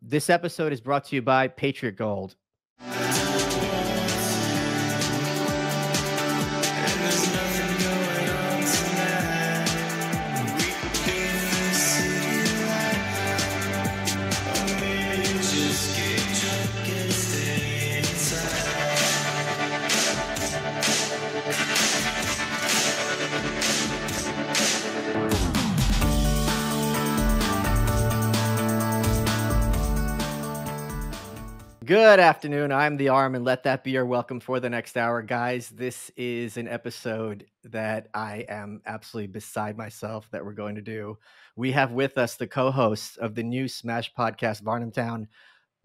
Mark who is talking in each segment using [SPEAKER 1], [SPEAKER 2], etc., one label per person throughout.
[SPEAKER 1] This episode is brought to you by Patriot Gold. Good afternoon. I'm the Arm, and let that be your welcome for the next hour. Guys, this is an episode that I am absolutely beside myself that we're going to do. We have with us the co-hosts of the new Smash podcast, Varnamtown,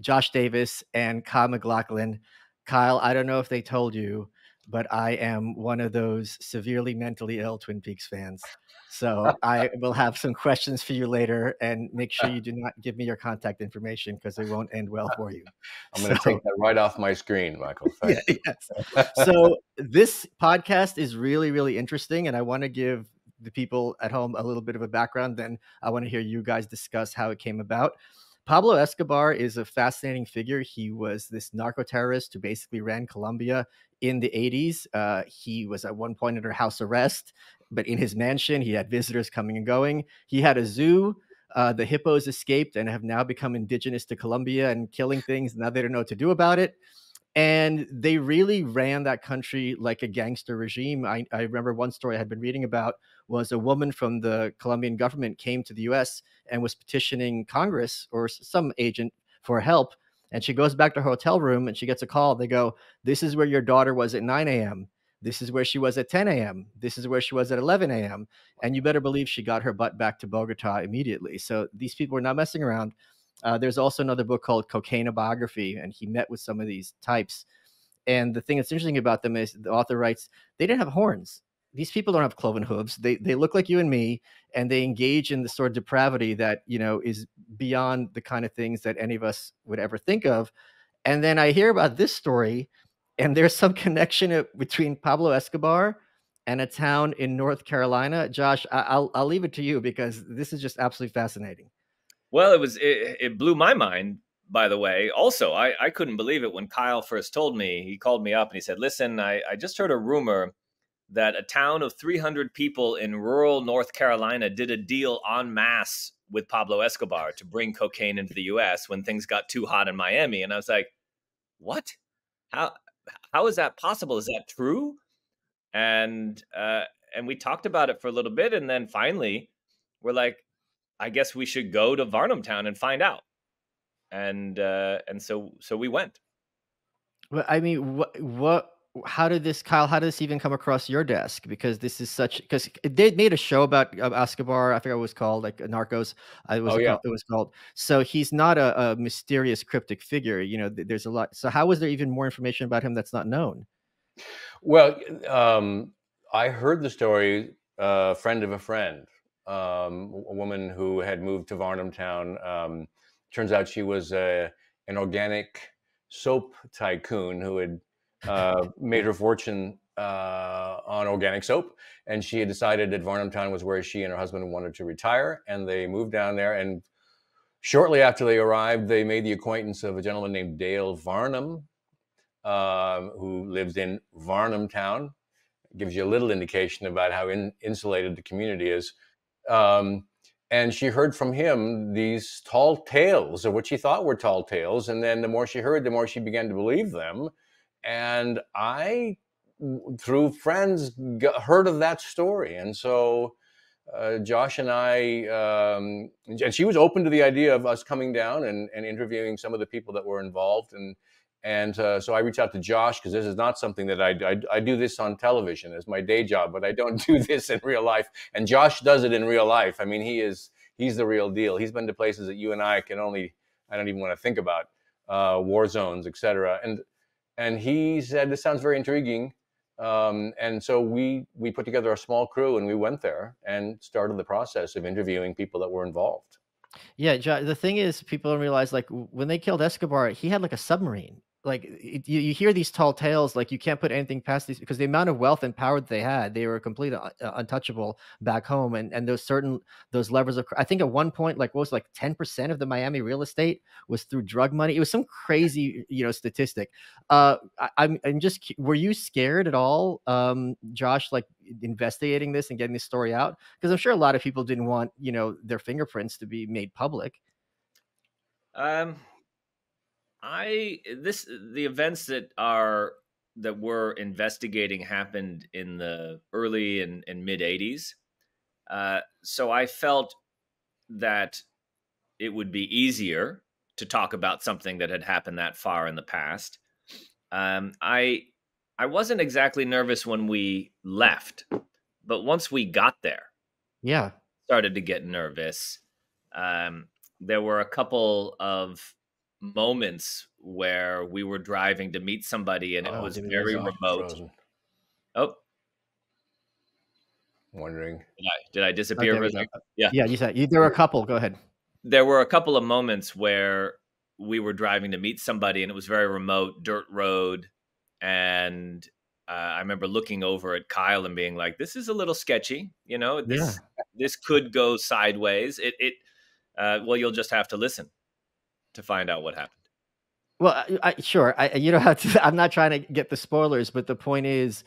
[SPEAKER 1] Josh Davis and Kyle MacLachlan. Kyle, I don't know if they told you, but I am one of those severely mentally ill Twin Peaks fans. So I will have some questions for you later, and make sure you do not give me your contact information because it won't end well for you.
[SPEAKER 2] I'm going to take that right off my screen, Michael. Thank you.
[SPEAKER 1] Yes. So this podcast is really, really interesting, and I want to give the people at home a little bit of a background. Then I want to hear you guys discuss how it came about. Pablo Escobar is a fascinating figure. He was this narco-terrorist who basically ran Colombia in the 80s. He was at one point under house arrest, but in his mansion, he had visitors coming and going. He had a zoo. The hippos escaped and have now become indigenous to Colombia and killing things. Now they don't know what to do about it. And they really ran that country like a gangster regime. I remember one story I had been reading about was a woman from the Colombian government came to the US and was petitioning Congress or some agent for help. And she goes back to her hotel room and she gets a call. They go, "This is where your daughter was at 9 a.m. This is where she was at 10 a.m. This is where she was at 11 a.m. And you better believe she got her butt back to Bogota immediately. So these people were not messing around. There's also another book called Cocaine Biography, and he met with some of these types. And the thing that's interesting about them is the author writes, they didn't have horns. These people don't have cloven hooves. They look like you and me, and they engage in the sort of depravity that, you know, is beyond the kind of things that any of us would ever think of. And then I hear about this story, and there's some connection between Pablo Escobar and a town in North Carolina. Josh, I'll leave it to you because this is just absolutely fascinating.
[SPEAKER 3] Well, it blew my mind, by the way. Also, I couldn't believe it when Kyle first told me. He called me up and he said, "Listen, I just heard a rumor that a town of 300 people in rural North Carolina did a deal en masse with Pablo Escobar to bring cocaine into the U.S. when things got too hot in Miami." And I was like, what? How is that possible? Is that true? And we talked about it for a little bit. And then finally, we're like, I guess we should go to Varnamtown and find out. And so we went.
[SPEAKER 1] Well, I mean, how did this, Kyle, how did this even come across your desk? Because this is because they made a show about Escobar. I forget what it was called, like Narcos. It was called. So he's not a mysterious, cryptic figure. You know, there's a lot. So how was there even more information about him that's not known?
[SPEAKER 2] Well, I heard the story, friend of a friend. A woman who had moved to Varnamtown. Turns out she was an organic soap tycoon who had made her fortune on organic soap, and she had decided that Varnamtown was where she and her husband wanted to retire, and they moved down there. And shortly after they arrived, they made the acquaintance of a gentleman named Dale Varnum, who lives in Varnamtown. It gives you a little indication about how insulated the community is. And she heard from him these tall tales, or what she thought were tall tales. And then the more she heard, the more she began to believe them. And I, through friends, heard of that story. And so Josh and I, and she was open to the idea of us coming down and interviewing some of the people that were involved. And so I reached out to Josh, because this is not something that I do this on television as my day job, but I don't do this in real life. And Josh does it in real life. I mean, he's the real deal. He's been to places that you and I don't even want to think about, war zones, etc. And he said, "This sounds very intriguing." And so we put together a small crew and we went there and started the process of interviewing people that were involved.
[SPEAKER 1] Yeah, the thing is, people don't realize, like, when they killed Escobar, he had like a submarine. like you hear these tall tales, like you can't put anything past these because the amount of wealth and power that they had, they were completely untouchable back home. And those levers of, I think at one point, like what was it, like 10% of the Miami real estate was through drug money. It was some crazy, statistic. I'm just, were you scared at all, Josh, like investigating this and getting this story out? Because I'm sure a lot of people didn't want, their fingerprints to be made public.
[SPEAKER 3] The events that we're investigating happened in the early and mid 80s. So I felt that it would be easier to talk about something that had happened that far in the past. I wasn't exactly nervous when we left, but once we got there, started to get nervous. There were a couple of moments where we were driving to meet somebody and it was very remote.
[SPEAKER 2] Frozen.
[SPEAKER 3] Oh,
[SPEAKER 2] wondering.
[SPEAKER 3] Did I disappear?
[SPEAKER 1] Yeah, you said there were a couple. Go ahead.
[SPEAKER 3] There were a couple of moments where we were driving to meet somebody and it was very remote, dirt road. And I remember looking over at Kyle and being like, this is a little sketchy. This could go sideways. Well, you'll just have to listen to find out what happened.
[SPEAKER 1] Well, sure. You don't have to. I'm not trying to get the spoilers, but the point is,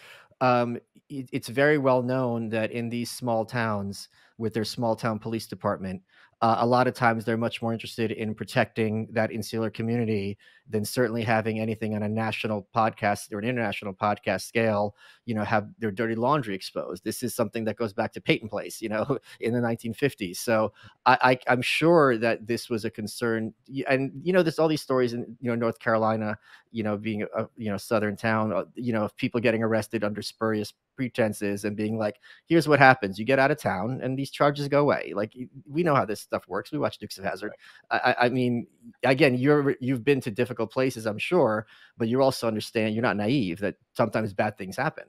[SPEAKER 1] it's very well known that in these small towns with their small town police department, a lot of times they're much more interested in protecting that insular community than certainly having anything on a national podcast or an international podcast scale, have their dirty laundry exposed. This is something that goes back to Peyton Place, in the 1950s. So I'm sure that this was a concern. And, there's all these stories in, North Carolina, being a southern town, of people getting arrested under spurious pretenses and being like, here's what happens. You get out of town and these charges go away. Like, we know how this stuff works. We watch Dukes of Hazzard. I mean, again, you've been to difficult places, I'm sure, but you also understand, you're not naive, that sometimes bad things happen.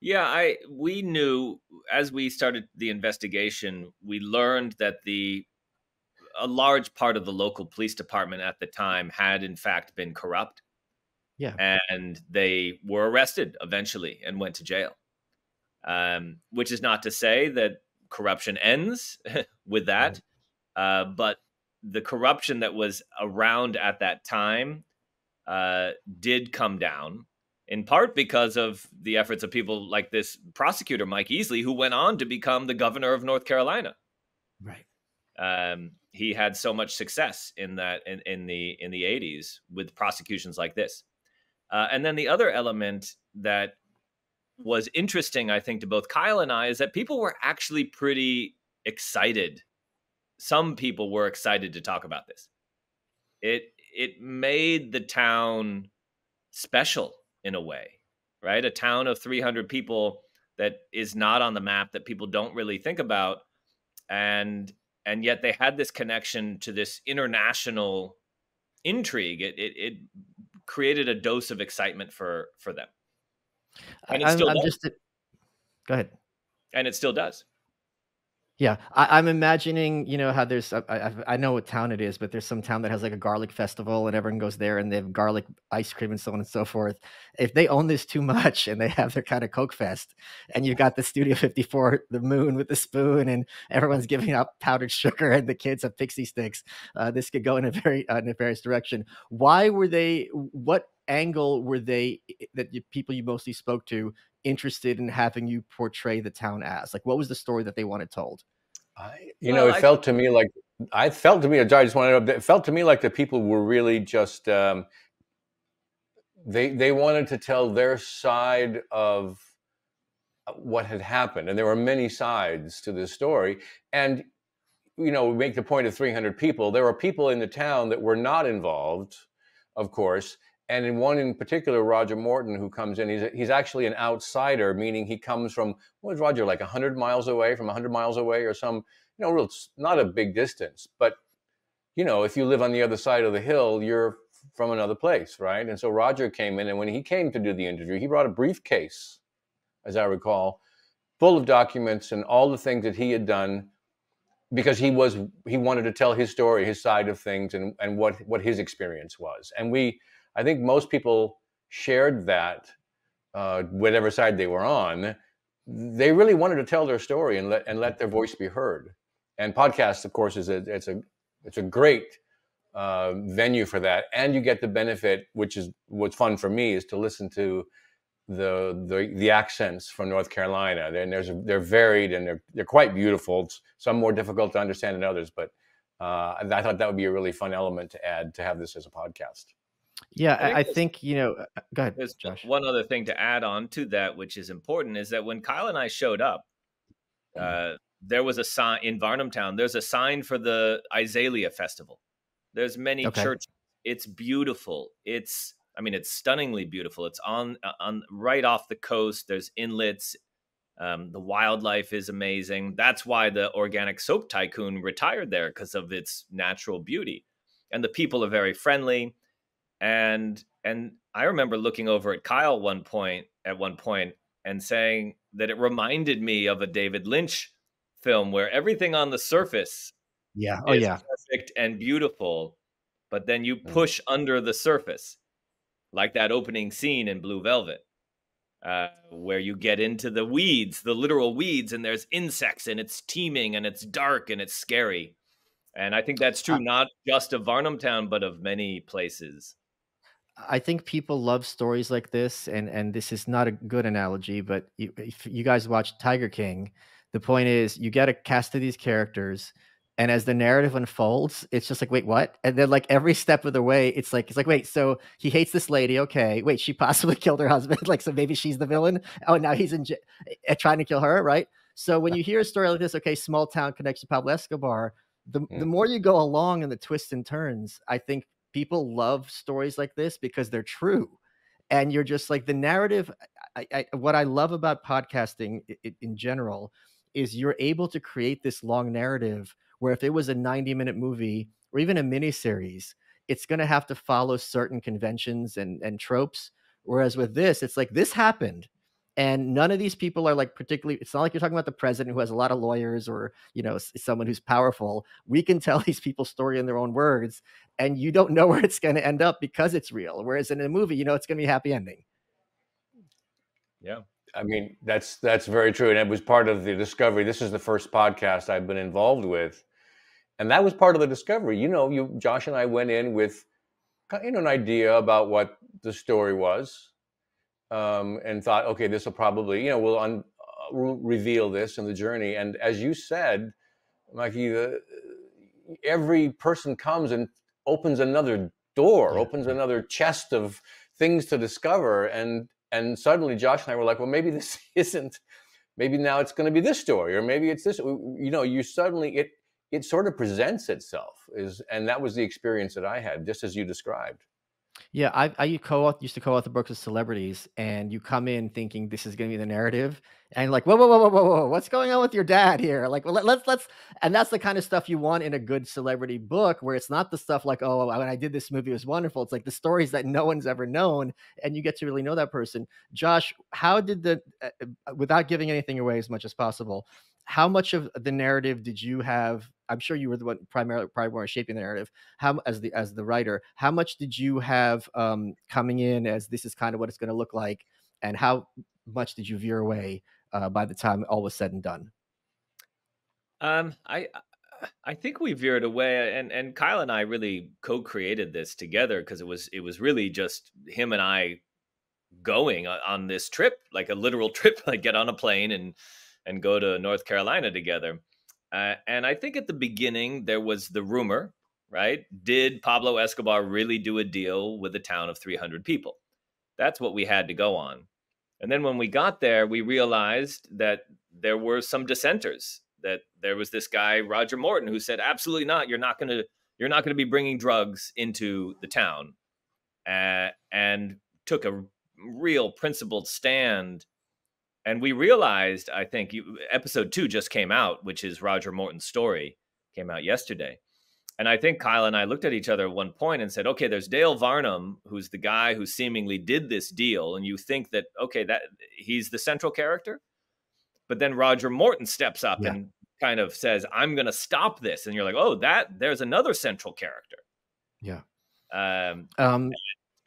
[SPEAKER 3] Yeah, we knew as we started the investigation, we learned that a large part of the local police department at the time had in fact been corrupt.
[SPEAKER 1] Yeah.
[SPEAKER 3] And they were arrested eventually and went to jail. Which is not to say that corruption ends with that. But the corruption that was around at that time did come down, in part because of the efforts of people like this prosecutor, Mike Easley, who went on to become the governor of North Carolina.
[SPEAKER 1] Right.
[SPEAKER 3] He had so much success in that in the 80s with prosecutions like this. And then the other element that was interesting, I think, to both Kyle and I, is that people were actually pretty excited. Some people were excited to talk about this. It made the town special in a way, right? A town of 300 people that is not on the map, that people don't really think about. And yet they had this connection to this international intrigue. It created a dose of excitement for them. And it still does.
[SPEAKER 1] Go ahead.
[SPEAKER 3] And it still does.
[SPEAKER 1] Yeah, I'm imagining, how there's, I know what town it is, but there's some town that has like a garlic festival and everyone goes there and they have garlic ice cream and so on and so forth. If they own this too much and they have their kind of Coke Fest and you've got the Studio 54, the moon with the spoon, and everyone's giving out powdered sugar and the kids have pixie sticks, this could go in a very nefarious direction. What angle were they, people you mostly spoke to, interested in having you portray the town as? Like, what was the story that they wanted told?
[SPEAKER 2] It felt to me like, I just wanted to, it felt to me like the people were really just, they wanted to tell their side of what had happened. And there were many sides to this story. And, we make the point of 300 people. There were people in the town that were not involved, of course. And in one in particular, Roger Morton, who comes in, he's actually an outsider, meaning he comes from, what is Roger, like 100 miles away or some, real, not a big distance. But, if you live on the other side of the hill, you're from another place, right? And so Roger came in, and when he came to do the interview, he brought a briefcase, as I recall, full of documents and all the things that he had done, because he wanted to tell his story, his side of things, and what his experience was. And I think most people shared that, whatever side they were on. They really wanted to tell their story and let their voice be heard. And podcasts, of course, it's a great venue for that. And you get the benefit, which is what's fun for me, is to listen to the accents from North Carolina. They're varied and they're quite beautiful. Some more difficult to understand than others, but I thought that would be a really fun element to add, to have this as a podcast.
[SPEAKER 1] Yeah, I think, go ahead,
[SPEAKER 3] there's
[SPEAKER 1] Josh.
[SPEAKER 3] one other thing to add on to that, which is important, is that when Kyle and I showed up, there was a sign in Varnamtown. There's a sign for the Isaiah Festival. There's many churches. It's beautiful. It's stunningly beautiful. It's on right off the coast. There's inlets. The wildlife is amazing. That's why the organic soap tycoon retired there, because of its natural beauty. And the people are very friendly. And I remember looking over at Kyle at one point and saying that it reminded me of a David Lynch film where everything on the surface is perfect and beautiful, but then you push under the surface, like that opening scene in Blue Velvet, where you get into the weeds, the literal weeds, and there's insects, and it's teeming, and it's dark, and it's scary. And I think that's true not just of Varnamtown, but of many places.
[SPEAKER 1] I think people love stories like this, and this is not a good analogy, but if you guys watch Tiger King, the point is you get a cast of these characters, and as the narrative unfolds, it's just like, wait, what? And then like every step of the way, it's like, wait, so he hates this lady, okay? Wait, she possibly killed her husband, like so maybe she's the villain. Oh, now he's trying to kill her, right? So when you hear a story like this, okay, small town connection, Pablo Escobar, the more you go along in the twists and turns, I think people love stories like this because they're true. And you're just like, the narrative. What I love about podcasting in general is you're able to create this long narrative where if it was a 90-minute movie or even a miniseries, it's going to have to follow certain conventions and tropes. Whereas with this, it's like, this happened. And none of these people are like particularly, it's not like you're talking about the president who has a lot of lawyers or, someone who's powerful. We can tell these people's story in their own words, and you don't know where it's going to end up because it's real. Whereas in a movie, it's going to be a happy ending.
[SPEAKER 3] Yeah.
[SPEAKER 2] I mean, that's very true. And it was part of the discovery. This is the first podcast I've been involved with. And that was part of the discovery. Josh and I went in with an idea about what the story was. And thought, okay, this will probably, we'll reveal this in the journey. And as you said, Mikey, every person comes and opens another door, opens another chest of things to discover. And suddenly Josh and I were like, well, maybe this isn't, maybe now it's going to be this story, or maybe it's this, you suddenly, it sort of presents itself, and that was the experience that I had, just as you described.
[SPEAKER 1] Yeah, I used to co-author books with celebrities, and you come in thinking this is going to be the narrative, and like, whoa, what's going on with your dad here? Like, well, let's, and that's the kind of stuff you want in a good celebrity book, where it's not the stuff like, oh, when I did this movie, it was wonderful. It's like the stories that no one's ever known, and you get to really know that person. Josh, how did without giving anything away as much as possible, how much of the narrative did you have? I'm sure you were the one probably shaping the narrative. How, as the writer, how much did you have coming in as this is kind of what it's going to look like, and how much did you veer away by the time all was said and done?
[SPEAKER 3] I think we veered away, and Kyle and I really co-created this together, because it was really just him and I going on this trip, like a literal trip, like get on a plane and go to North Carolina together. And I think at the beginning, there was the rumor, right? Did Pablo Escobar really do a deal with a town of 300 people? That's what we had to go on. And then when we got there, we realized that there were some dissenters, that there was this guy, Roger Morton, who said, absolutely not. You're not going to be bringing drugs into the town, and took a real principled stand. And we realized, I think, episode 2 just came out, which is Roger Morton's story, came out yesterday. And I think Kyle and I looked at each other at one point and said, okay, there's Dale Varnum, who's the guy who seemingly did this deal. And you think that, okay, that he's the central character. But then Roger Morton steps up and kind of says, I'm going to stop this. And you're like, oh, there's another central character.
[SPEAKER 1] Yeah.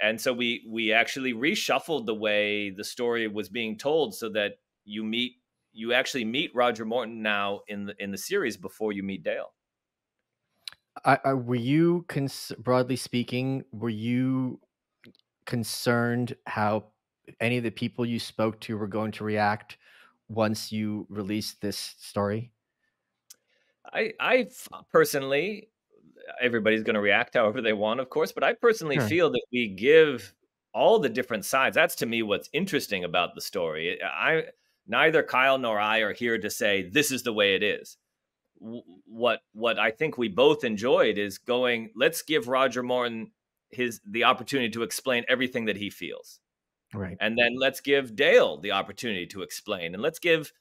[SPEAKER 3] And so we actually reshuffled the way the story was being told so that you actually meet Roger Morton now in the series before you meet Dale.
[SPEAKER 1] Were you, broadly speaking, were you concerned how any of the people you spoke to were going to react once you released this story?
[SPEAKER 3] I personally, everybody's going to react however they want, of course, but I personally
[SPEAKER 1] Sure.
[SPEAKER 3] feel that we give all the different sides. That's to me what's interesting about the story. Neither Kyle nor I are here to say this is the way it is. What I think we both enjoyed is going, let's give Roger Morton the opportunity to explain everything that he feels.
[SPEAKER 1] Right.
[SPEAKER 3] And then let's give Dale the opportunity to explain, and let's give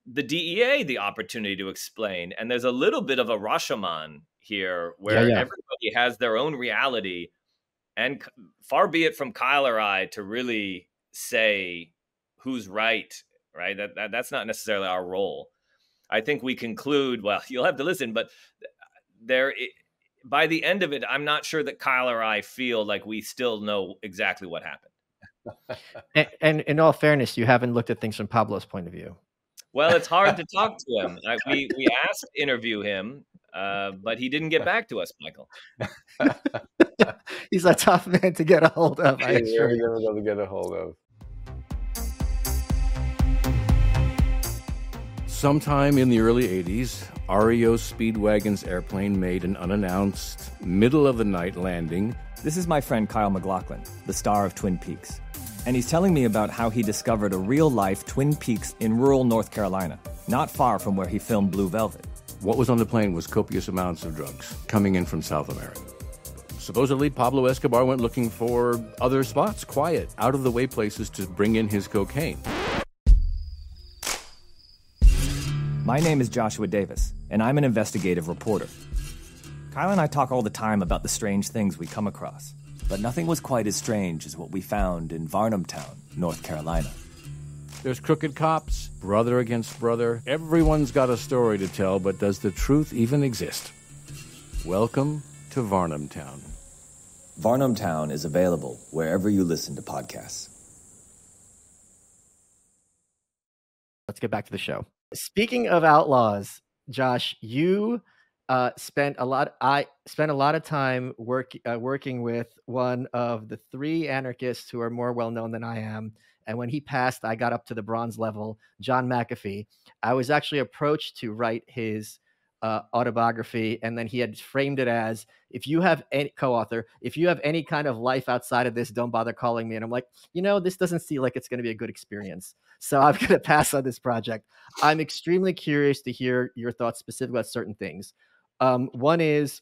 [SPEAKER 3] the DEA the opportunity to explain. And there's a little bit of a Rashomon here where everybody has their own reality, and far be it from Kyle or I to really say who's right. That's not necessarily our role. I think we conclude, well, you'll have to listen, but by the end of it, I'm not sure that Kyle or I feel like we still know exactly what happened.
[SPEAKER 1] And in all fairness, you haven't looked at things from Pablo's point of view.
[SPEAKER 3] Well, it's hard to talk to him. We asked to interview him, but he didn't get back to us, Michael.
[SPEAKER 1] He's a tough man to get a hold of.
[SPEAKER 2] He's very difficult to get a hold of. Sometime in the early 80s, REO Speedwagon's airplane made an unannounced, middle-of-the-night landing.
[SPEAKER 4] This is my friend Kyle MacLachlan, the star of Twin Peaks. And he's telling me about how he discovered a real-life Twin Peaks in rural North Carolina, not far from where he filmed Blue Velvet.
[SPEAKER 2] What was on the plane was copious amounts of drugs coming in from South America. Supposedly, Pablo Escobar went looking for other spots, quiet, out-of-the-way places to bring in his cocaine.
[SPEAKER 4] My name is Joshua Davis, and I'm an investigative reporter. Kyle and I talk all the time about the strange things we come across, but nothing was quite as strange as what we found in Varnamtown, North Carolina.
[SPEAKER 2] There's crooked cops, brother against brother. Everyone's got a story to tell, but does the truth even exist? Welcome to Varnamtown.
[SPEAKER 4] Varnamtown is available wherever you listen to podcasts.
[SPEAKER 1] Let's get back to the show. Speaking of outlaws, Josh, you spent a lot of time working with one of the three anarchists who are more well known than I am. And when he passed, I got up to the bronze level, John McAfee. I was actually approached to write his autobiography, and then he had framed it as, if you have any co-author, if you have any kind of life outside of this, don't bother calling me. And I'm like, this doesn't seem like it's going to be a good experience, so I'm going to pass on this project. I'm extremely curious to hear your thoughts specifically about certain things. One is,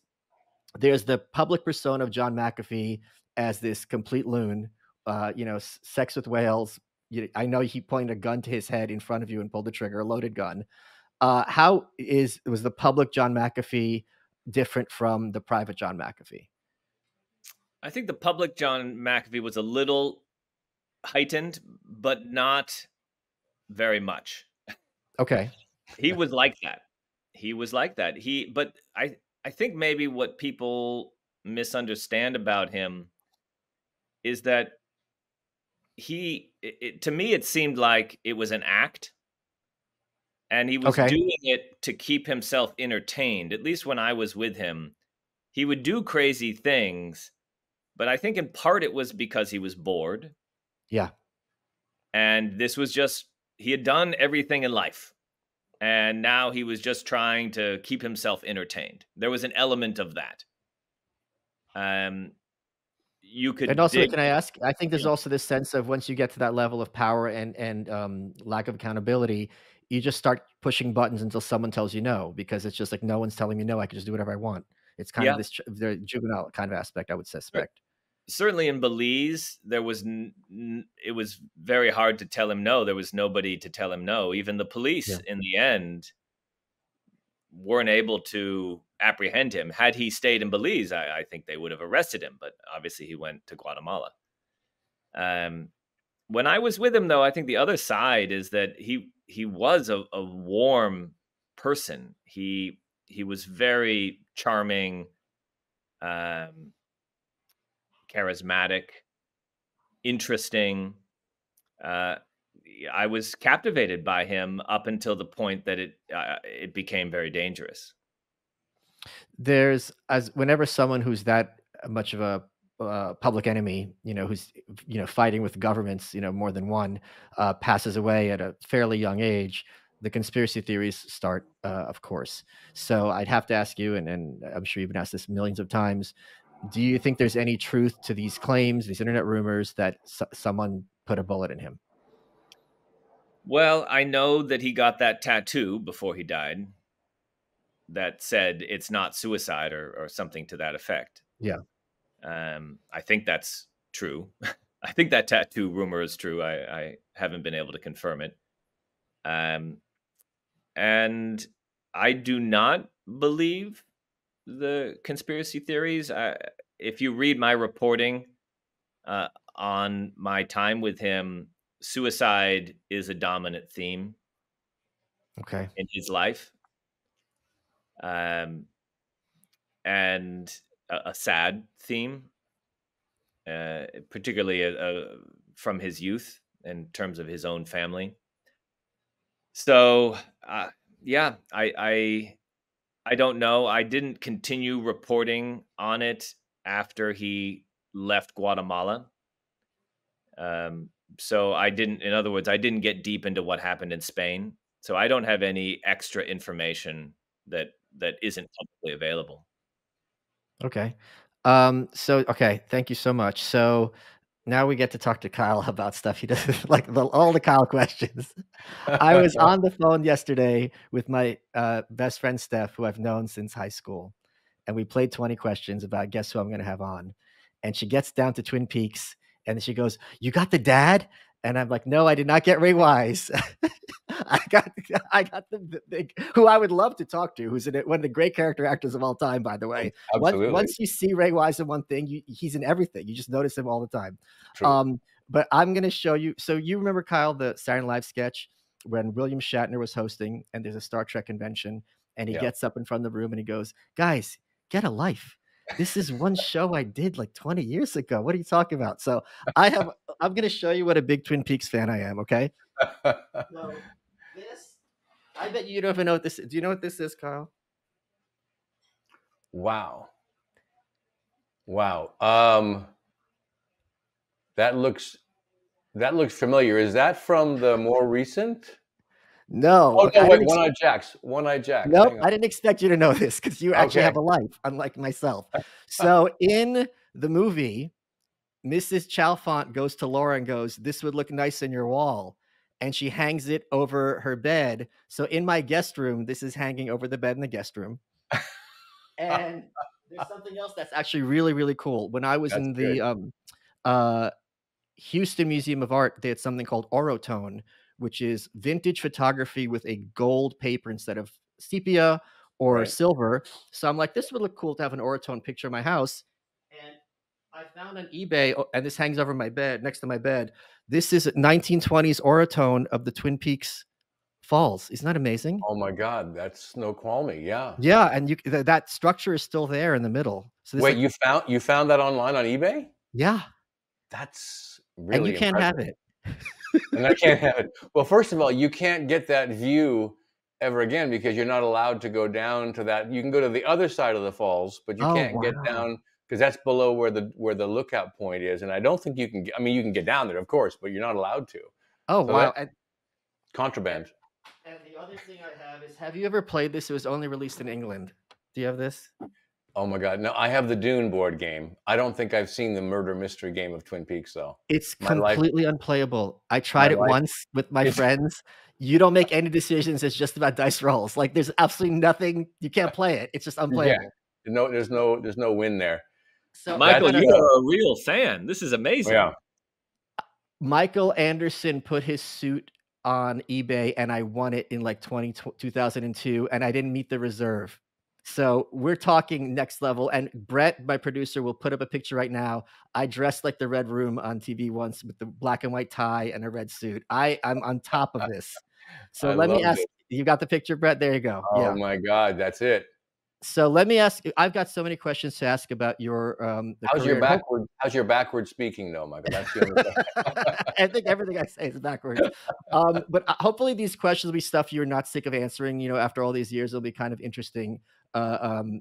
[SPEAKER 1] there's the public persona of John McAfee as this complete loon, sex with whales. I know he pointed a gun to his head in front of you and pulled the trigger, a loaded gun. How was the public John McAfee different from the private John McAfee?
[SPEAKER 3] I think the public John McAfee was a little heightened, but not very much.
[SPEAKER 1] Okay.
[SPEAKER 3] He was like that. But I think maybe what people misunderstand about him is that to me, it seemed like it was an act. And he was doing it to keep himself entertained. At least when I was with him, he would do crazy things, but I think in part it was because he was bored.
[SPEAKER 1] Yeah.
[SPEAKER 3] And this was just, he had done everything in life, and now he was just trying to keep himself entertained. There was an element of that. You could,
[SPEAKER 1] and also, can I ask? I think there's also this sense of, once you get to that level of power and lack of accountability, you just start pushing buttons until someone tells you no, because it's just like, no one's telling me no, I can just do whatever I want. It's kind of this the juvenile kind of aspect, I would suspect.
[SPEAKER 3] Certainly in Belize, there was it was very hard to tell him no. There was nobody to tell him no. Even the police, in the end, weren't able to apprehend him. Had he stayed in Belize, I think they would have arrested him. But obviously, he went to Guatemala. When I was with him, though, I think the other side is that he was a warm person. He was very charming, charismatic. interesting. I was captivated by him up until the point that it became very dangerous.
[SPEAKER 1] Whenever someone who's that much of a public enemy, who's fighting with governments, more than one, passes away at a fairly young age, the conspiracy theories start, of course. So I'd have to ask you, and I'm sure you've been asked this millions of times, do you think there's any truth to these claims, these internet rumors that someone put a bullet in him?
[SPEAKER 3] Well, I know that he got that tattoo before he died that said it's not suicide or something to that effect.
[SPEAKER 1] Yeah.
[SPEAKER 3] I think that's true. I think that tattoo rumor is true. I haven't been able to confirm it. And I do not believe the conspiracy theories. If you read my reporting on my time with him, suicide is a dominant theme.
[SPEAKER 1] Okay.
[SPEAKER 3] In his life. And a sad theme, particularly from his youth in terms of his own family. So, yeah, I don't know. I didn't continue reporting on it after he left Guatemala. So in other words, I didn't get deep into what happened in Spain. So I don't have any extra information that isn't publicly available.
[SPEAKER 1] Okay. Okay, thank you so much. So now we get to talk to Kyle about stuff he does, like all the Kyle questions. I was on the phone yesterday with my best friend Steph, who I've known since high school, and we played 20 questions about guess who I'm going to have on. And she gets down to Twin Peaks, and she goes, "You got the dad?" And I'm like, "No, I did not get Ray Wise." I got the big, who I would love to talk to, who's one of the great character actors of all time, by the way.
[SPEAKER 2] Absolutely.
[SPEAKER 1] Once you see Ray Wise in one thing, he's in everything. You just notice him all the time.
[SPEAKER 2] True.
[SPEAKER 1] But I'm going to show you. So you remember, Kyle, the Saturday Night Live sketch when William Shatner was hosting and there's a Star Trek convention and he gets up in front of the room and he goes, "Guys, get a life. This is one show I did like 20 years ago. What are you talking about?" So I'm going to show you what a big Twin Peaks fan I am. Okay. So this, I bet you don't even know what this is. Do you know what this is, Kyle?
[SPEAKER 2] Wow. That looks familiar. Is that from the more recent?
[SPEAKER 1] No.
[SPEAKER 2] Oh, no, wait, One-Eyed Jacks. One-Eyed Jacks.
[SPEAKER 1] Nope, I didn't expect you to know this because you actually have a life, unlike myself. So in the movie, Mrs. Chalfant goes to Laura and goes, "This would look nice in your wall." And she hangs it over her bed. So in my guest room, this is hanging over the bed in the guest room. And there's something else that's actually really, really cool. When I was in the Houston Museum of Art, they had something called Orotone, which is vintage photography with a gold paper instead of sepia or silver. So I'm like, this would look cool to have an Orotone picture of my house. And I found on eBay, and this hangs over my bed, next to my bed. This is a 1920s Orotone of the Twin Peaks Falls. Isn't that amazing?
[SPEAKER 2] Oh my God, that's Snoqualmie. Yeah.
[SPEAKER 1] Yeah, and that structure is still there in the middle. So
[SPEAKER 2] wait, you found that online on eBay?
[SPEAKER 1] Yeah.
[SPEAKER 2] That's really
[SPEAKER 1] and you can't have it.
[SPEAKER 2] And I can't have it. Well, first of all, you can't get that view ever again because you're not allowed to go down to that. You can go to the other side of the falls, but you can't get down because that's below where the lookout point is. And I don't think you can get, I mean, you can get down there, of course, but you're not allowed to.
[SPEAKER 1] Oh, so wow.
[SPEAKER 2] Contraband.
[SPEAKER 1] And the other thing I have is, have you ever played this? It was only released in England. Do you have this?
[SPEAKER 2] Oh my God. No, I have the Dune board game. I don't think I've seen the murder mystery game of Twin Peaks though.
[SPEAKER 1] It's completely unplayable. I tried it once with my friends. You don't make any decisions. It's just about dice rolls. Like there's absolutely nothing. You can't play it. It's just unplayable.
[SPEAKER 2] Yeah. There's no win there.
[SPEAKER 3] So Michael, you are a real fan. This is amazing.
[SPEAKER 2] Yeah.
[SPEAKER 1] Michael Anderson put his suit on eBay and I won it in like 2002 and I didn't meet the reserve. So we're talking next level. And Brett, my producer, will put up a picture right now. I dressed like the Red Room on TV once with the black and white tie and a red suit. I'm on top of this. So let me ask, you got the picture, Brett? There you go.
[SPEAKER 2] Oh my God, that's it.
[SPEAKER 1] So let me ask. I've got so many questions to ask about your
[SPEAKER 2] How's your
[SPEAKER 1] career.
[SPEAKER 2] backward speaking though, Michael? That's the only question.
[SPEAKER 1] I think everything I say is backwards. But hopefully these questions will be stuff you're not sick of answering. You know, after all these years, it'll be kind of interesting to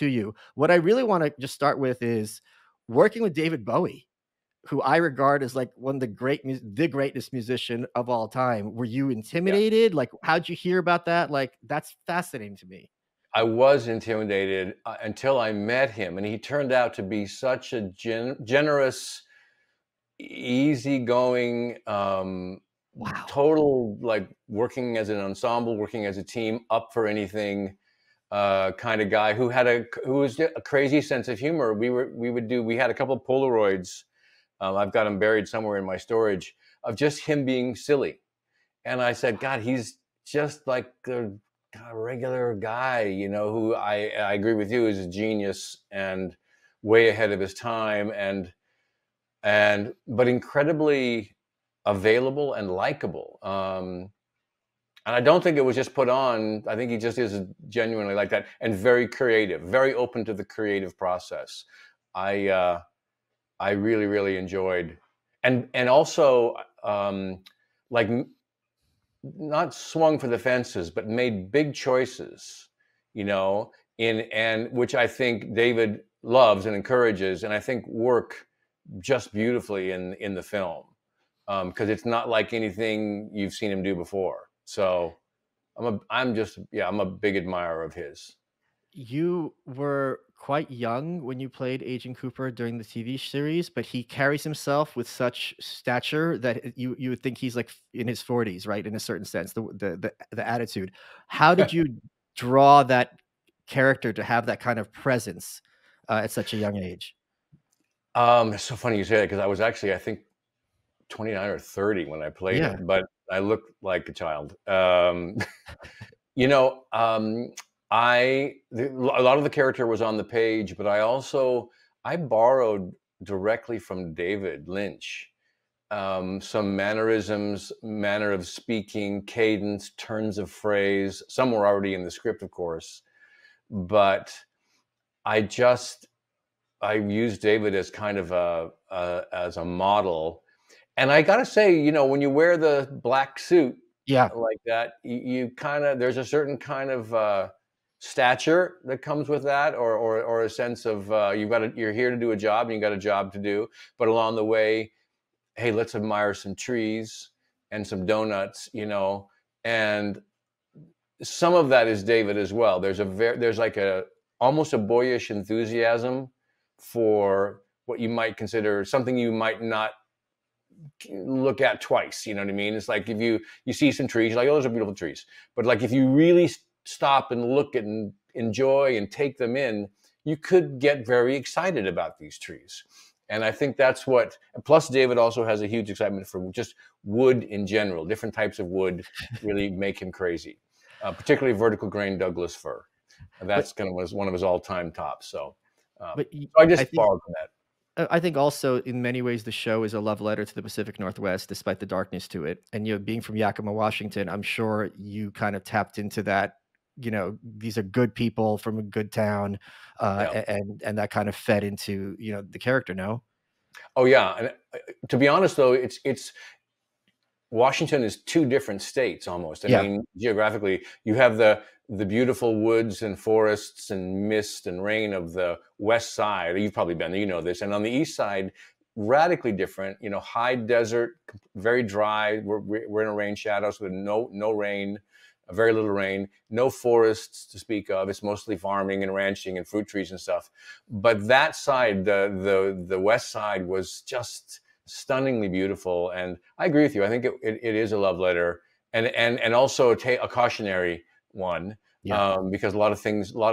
[SPEAKER 1] you. What I really want to just start with is working with David Bowie, who I regard as like one of the the greatest musician of all time. Were you intimidated? Like, how'd you hear about that? Like, that's fascinating to me.
[SPEAKER 2] I was intimidated until I met him, and he turned out to be such a generous, easygoing,
[SPEAKER 1] Wow.
[SPEAKER 2] total, like, working as an ensemble, working as a team, up for anything kind of guy who was a crazy sense of humor. We had a couple of Polaroids. I've got them buried somewhere in my storage of just him being silly, and I said, God, he's just like a regular guy, you know, who I agree with you is a genius and way ahead of his time, but incredibly available and likable. And I don't think it was just put on. I think he just is genuinely like that, and very creative, very open to the creative process. I really, really enjoyed, and also like not swung for the fences, but made big choices, you know, and which I think David loves and encourages, and I think work just beautifully in the film, because it's not like anything you've seen him do before. So I'm a big admirer of his.
[SPEAKER 1] You were quite young when you played Agent Cooper during the TV series, but he carries himself with such stature that you would think he's like in his 40s, right? In a certain sense, the attitude. How did you draw that character to have that kind of presence at such a young age?
[SPEAKER 2] It's so funny you say that, because I was actually, I think, 29 or 30 when I played
[SPEAKER 1] Yeah.
[SPEAKER 2] it, but I looked like a child. You know, a lot of the character was on the page, but I borrowed directly from David Lynch some mannerisms, manner of speaking, cadence, turns of phrase. Some were already in the script, of course, but I used David as kind of as a model. And I got to say, you know, when you wear the black suit
[SPEAKER 1] Yeah.
[SPEAKER 2] like that, you kind of, there's a certain kind of stature that comes with that, or a sense of you're here to do a job and you got a job to do, but along the way, hey, let's admire some trees and some donuts, you know, and some of that is David as well. There's like almost a boyish enthusiasm for what you might consider something you might not look at twice. You know what I mean? It's like if you see some trees, you're like, oh, those are beautiful trees. But like if you really stop and look and enjoy and take them in, you could get very excited about these trees. And I think that's what, plus David also has a huge excitement for just wood in general. Different types of wood really make him crazy, particularly vertical grain Douglas fir. That's one of his all-time tops. So, so I just borrowed from that.
[SPEAKER 1] I think also in many ways the show is a love letter to the Pacific Northwest, despite the darkness to it. And, you know, being from Yakima, Washington, I'm sure you kind of tapped into that. You know, these are good people from a good town, and that kind of fed into, you know, the character. No.
[SPEAKER 2] Oh yeah, and to be honest though, it's Washington is two different states almost. I mean, geographically, you have the beautiful woods and forests and mist and rain of the west side. You've probably been there, you know this. And on the east side, radically different. You know, high desert, very dry. We're in a rain shadow, so no rain, very little rain, no forests to speak of. It's mostly farming and ranching and fruit trees and stuff. But that side, the west side, was just stunningly beautiful. And I agree with you. I think it is a love letter, and also a cautionary one, because a lot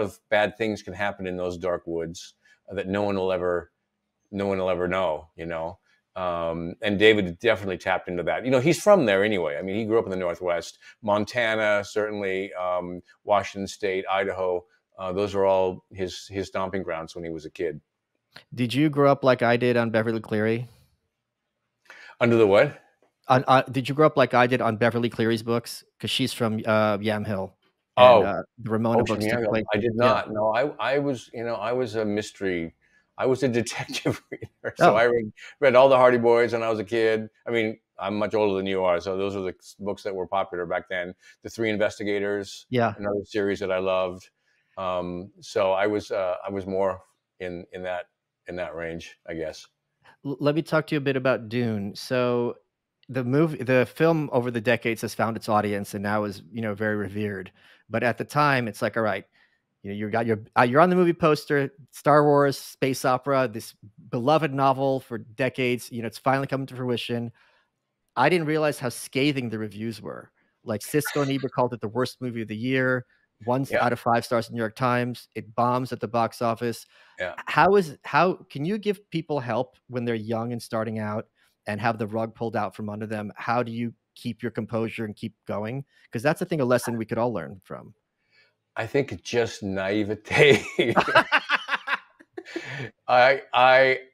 [SPEAKER 2] of bad things can happen in those dark woods that no one will ever know, you know. And David definitely tapped into that. You know, he's from there anyway. I mean, he grew up in the Northwest, Montana, certainly, Washington State, Idaho. Those are all his stomping grounds when he was a kid.
[SPEAKER 1] Did you grow up like I did on Beverly Cleary?
[SPEAKER 2] Under the what?
[SPEAKER 1] Did you grow up like I did on Beverly Cleary's books? Because she's from Yamhill. and
[SPEAKER 2] Oh,
[SPEAKER 1] the Ramona
[SPEAKER 2] Ocean,
[SPEAKER 1] books
[SPEAKER 2] yeah,
[SPEAKER 1] took place.
[SPEAKER 2] I did
[SPEAKER 1] Yeah.
[SPEAKER 2] not. No, I was, I was a mystery. I was a detective reader. So
[SPEAKER 1] Oh,
[SPEAKER 2] I read all the Hardy Boys when I was a kid. I mean, I'm much older than you are, so those are the books that were popular back then. The Three Investigators,
[SPEAKER 1] yeah.
[SPEAKER 2] another series that I loved. So I was more in that range, I guess.
[SPEAKER 1] Let me talk to you a bit about Dune. So the film over the decades has found its audience and now is, very revered. But at the time, it's like, all right, you got you're on the movie poster, Star Wars, space opera, this beloved novel for decades. It's finally coming to fruition. I didn't realize how scathing the reviews were. Like Cisco and Ebert called it the worst movie of the year. One
[SPEAKER 2] Yeah,
[SPEAKER 1] out of 5 stars in the New York Times. It bombs at the box office.
[SPEAKER 2] yeah.
[SPEAKER 1] How can you give people help when they're young and starting out and have the rug pulled out from under them? How do you keep your composure and keep going? Because that's I think a lesson we could all learn from.
[SPEAKER 2] I think just naivete. I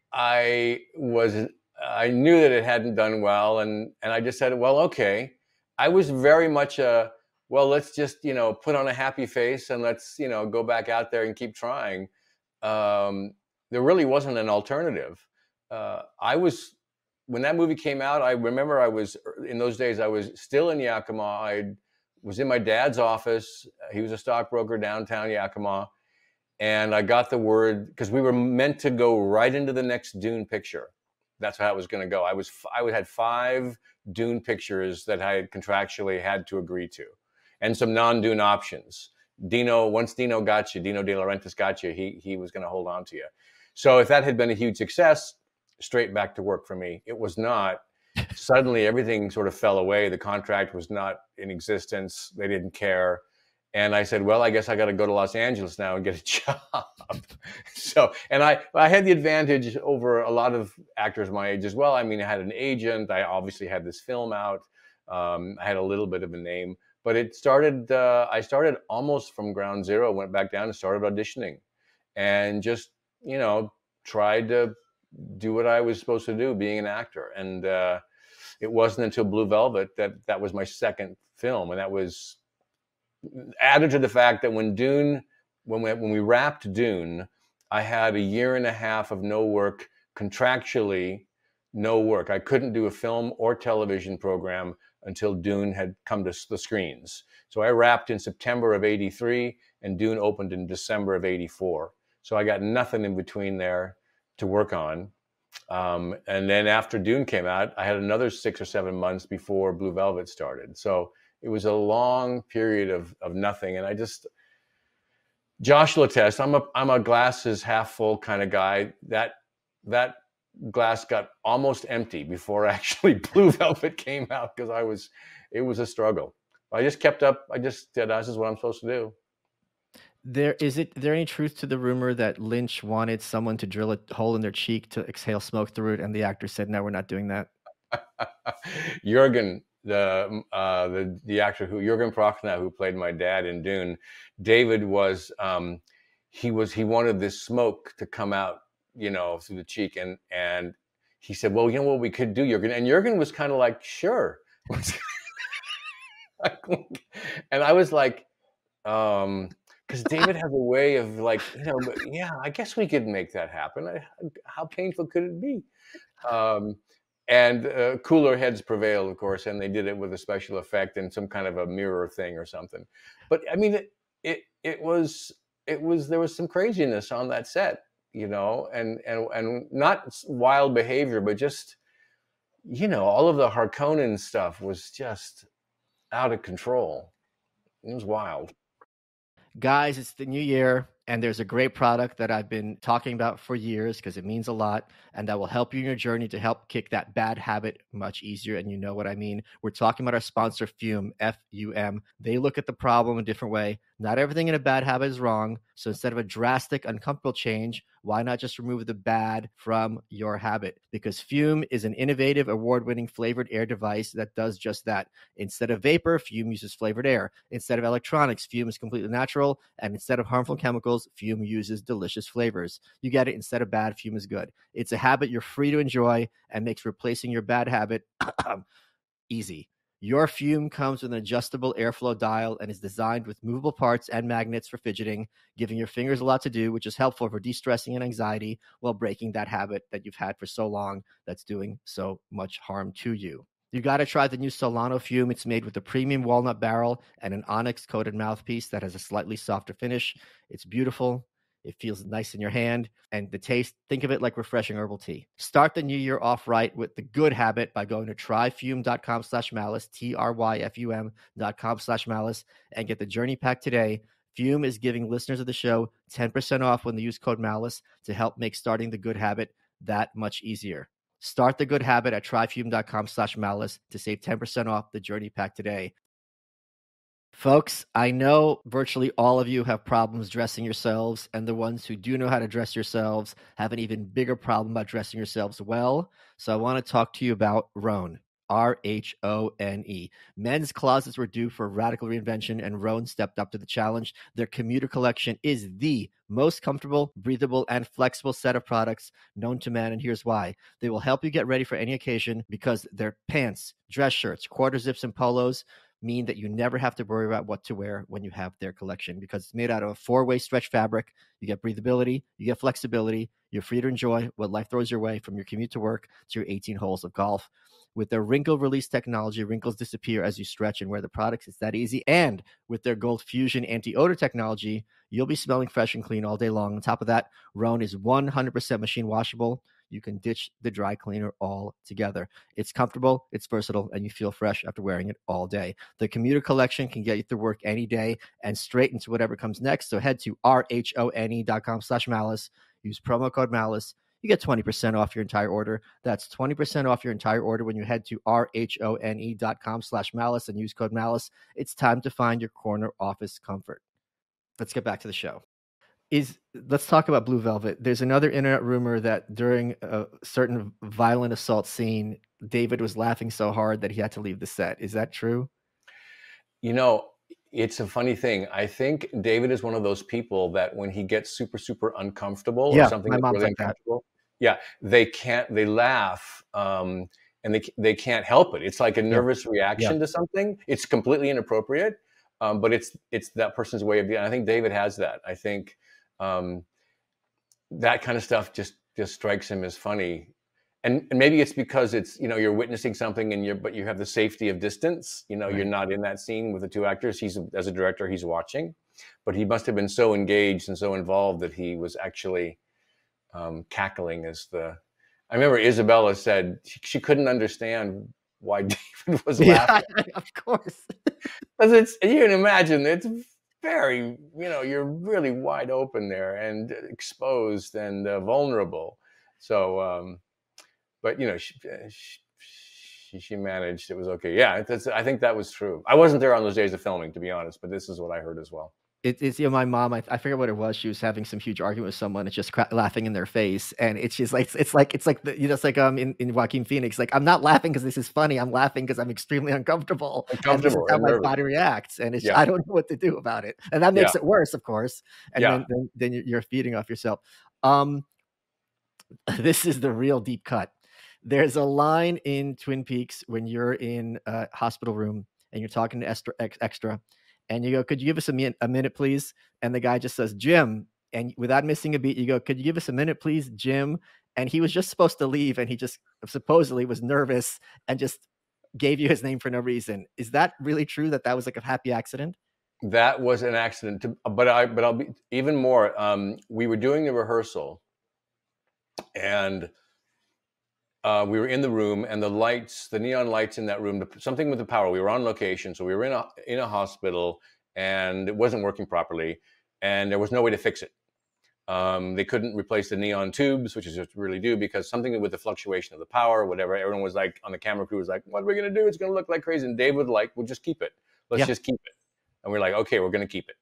[SPEAKER 2] was I knew that it hadn't done well, and I just said, well, okay. I was very much a, well, let's just put on a happy face and let's go back out there and keep trying. There really wasn't an alternative. I was When that movie came out, I remember I was in those days. I was still in Yakima. I was in my dad's office. He was a stockbroker downtown Yakima. And I got the word because we were meant to go right into the next Dune picture. That's how it was going to go. I had 5 Dune pictures that I had contractually had to agree to, and some non-Dune options. Once Dino got you, Dino De Laurentiis got you, he was going to hold on to you. So if that had been a huge success, straight back to work for me. It was not. Suddenly everything sort of fell away. The contract was not in existence. They didn't care. And I said, well, I guess I got to go to Los Angeles now and get a job. So, and I had the advantage over a lot of actors my age as well. I mean, I had an agent. I obviously had this film out. I had a little bit of a name, but it started, I started almost from ground zero, went back down and started auditioning and just, tried to do what I was supposed to do, being an actor. And it wasn't until Blue Velvet that was my second film. And that was added to the fact that when we wrapped Dune, I had a year and a half of no work, contractually no work. I couldn't do a film or television program until Dune had come to the screens. So I wrapped in September of '83 and Dune opened in December of '84. So I got nothing in between there to work on. And then after Dune came out, I had another 6 or 7 months before Blue Velvet started. So it was a long period of nothing. And I just, Josh will attest, I'm a glasses half full kind of guy. That glass got almost empty before actually Blue Velvet came out because it was a struggle. I just kept up. I just said, this is what I'm supposed to do.
[SPEAKER 1] Is there any truth to the rumor that Lynch wanted someone to drill a hole in their cheek to exhale smoke through it, and the actor said, "No, we're not doing that"?
[SPEAKER 2] Jürgen, the actor Jürgen Prochnow, who played my dad in Dune, David was he wanted this smoke to come out, through the cheek, and he said, well, what we could do, Jürgen, and Jürgen was kind of like, sure. And I was like, because David has a way of like, yeah, I guess we could make that happen. How painful could it be? And cooler heads prevailed, of course, and they did it with a special effect and some kind of a mirror thing or something. But I mean, it was there was some craziness on that set, and not wild behavior, but just all of the Harkonnen stuff was just out of control. It was wild.
[SPEAKER 1] Guys, it's the new year, and there's a great product that I've been talking about for years because it means a lot, and that will help you in your journey to help kick that bad habit much easier, and you know what I mean. We're talking about our sponsor, Fume, F-U-M. They look at the problem a different way. Not everything in a bad habit is wrong, so instead of a drastic, uncomfortable change, why not just remove the bad from your habit? Because Fume is an innovative, award-winning flavored air device that does just that. Instead of vapor, Fume uses flavored air. Instead of electronics, Fume is completely natural. And instead of harmful chemicals, Fume uses delicious flavors. You get it. Instead of bad, Fume is good. It's a habit you're free to enjoy and makes replacing your bad habit easy. Your Fume comes with an adjustable airflow dial and is designed with movable parts and magnets for fidgeting, giving your fingers a lot to do, which is helpful for de-stressing and anxiety while breaking that habit that you've had for so long that's doing so much harm to you. You got to try the new Solano Fume. It's made with a premium walnut barrel and an onyx-coated mouthpiece that has a slightly softer finish. It's beautiful. It feels nice in your hand. And the taste, think of it like refreshing herbal tea. Start the new year off right with the good habit by going to tryfume.com/malice, tryfum.com/malice, and get the journey pack today. Fume is giving listeners of the show 10% off when they use code MALICE to help make starting the good habit that much easier. Start the good habit at tryfume.com/malice to save 10% off the journey pack today. Folks, I know virtually all of you have problems dressing yourselves, and the ones who do know how to dress yourselves have an even bigger problem about dressing yourselves well. So I want to talk to you about Rhone, R-H-O-N-E. Men's closets were due for radical reinvention, and Rhone stepped up to the challenge. Their commuter collection is the most comfortable, breathable, and flexible set of products known to man, and here's why. They will help you get ready for any occasion because their pants, dress shirts, quarter zips, and polos mean that you never have to worry about what to wear when you have their collection, because it's made out of a 4-way stretch fabric. You get breathability, you get flexibility, you're free to enjoy what life throws your way, from your commute to work to your 18 holes of golf. With their wrinkle release technology, wrinkles disappear as you stretch and wear the products. It's that easy. And with their Gold Fusion anti-odor technology, you'll be smelling fresh and clean all day long. On top of that, Rhone is 100% machine washable. You can ditch the dry cleaner altogether. It's comfortable, it's versatile, and you feel fresh after wearing it all day. The commuter collection can get you through work any day and straight into whatever comes next. So head to rhone.com/malice. Use promo code MALICE. You get 20% off your entire order. That's 20% off your entire order when you head to rhone.com/malice and use code MALICE. It's time to find your corner office comfort. Let's get back to the show. Let's talk about Blue Velvet. There's another internet rumor that during a certain violent assault scene, David was laughing so hard that he had to leave the set. Is that true?
[SPEAKER 2] You know, it's a funny thing. I think David is one of those people that when he gets super, super uncomfortable or something that's really uncomfortable, they laugh and they can't help it. It's like a nervous reaction to something. It's completely inappropriate, but it's that person's way of being. I think David has that. I think that kind of stuff just strikes him as funny, and maybe it's because it's, you're witnessing something but you have the safety of distance. You're not in that scene with the two actors. As a director, he's watching, but he must have been so engaged and so involved that he was actually cackling I remember Isabella said she couldn't understand why David was laughing.
[SPEAKER 1] Of course.
[SPEAKER 2] Because you can imagine it's very, you're really wide open there and exposed and vulnerable. So, but she managed. It was okay. Yeah, I think that was true. I wasn't there on those days of filming, to be honest, but this is what I heard as well.
[SPEAKER 1] It's my mom. I forget what it was. She was having some huge argument with someone. It's just laughing in their face, and it's just like it's like it's like in Joaquin Phoenix. Like, I'm not laughing because this is funny. I'm laughing because I'm extremely uncomfortable. And this is how my body reacts, and I don't know what to do about it, and that makes it worse, of course. And then you're feeding off yourself. This is the real deep cut. There's a line in Twin Peaks when you're in a hospital room and you're talking to extra. And you go, could you give us a minute, please? And the guy just says, Jim. And without missing a beat, you go, could you give us a minute, please, Jim? And he was just supposed to leave. And he just supposedly was nervous and just gave you his name for no reason. Is that really true that was like a happy accident?
[SPEAKER 2] That was an accident. But I'll be even more. We were doing the rehearsal and we were in the room, and the neon lights in that room, something with the power. We were on location, so we were in a hospital, and it wasn't working properly, and there was no way to fix it. They couldn't replace the neon tubes, which is what you really do, because something with the fluctuation of the power, whatever. Everyone was like, on the camera crew was like, "What are we gonna do? It's gonna look like crazy." And Dave would we'll just keep it. Let's just keep it. And we're like, okay, we're gonna keep it.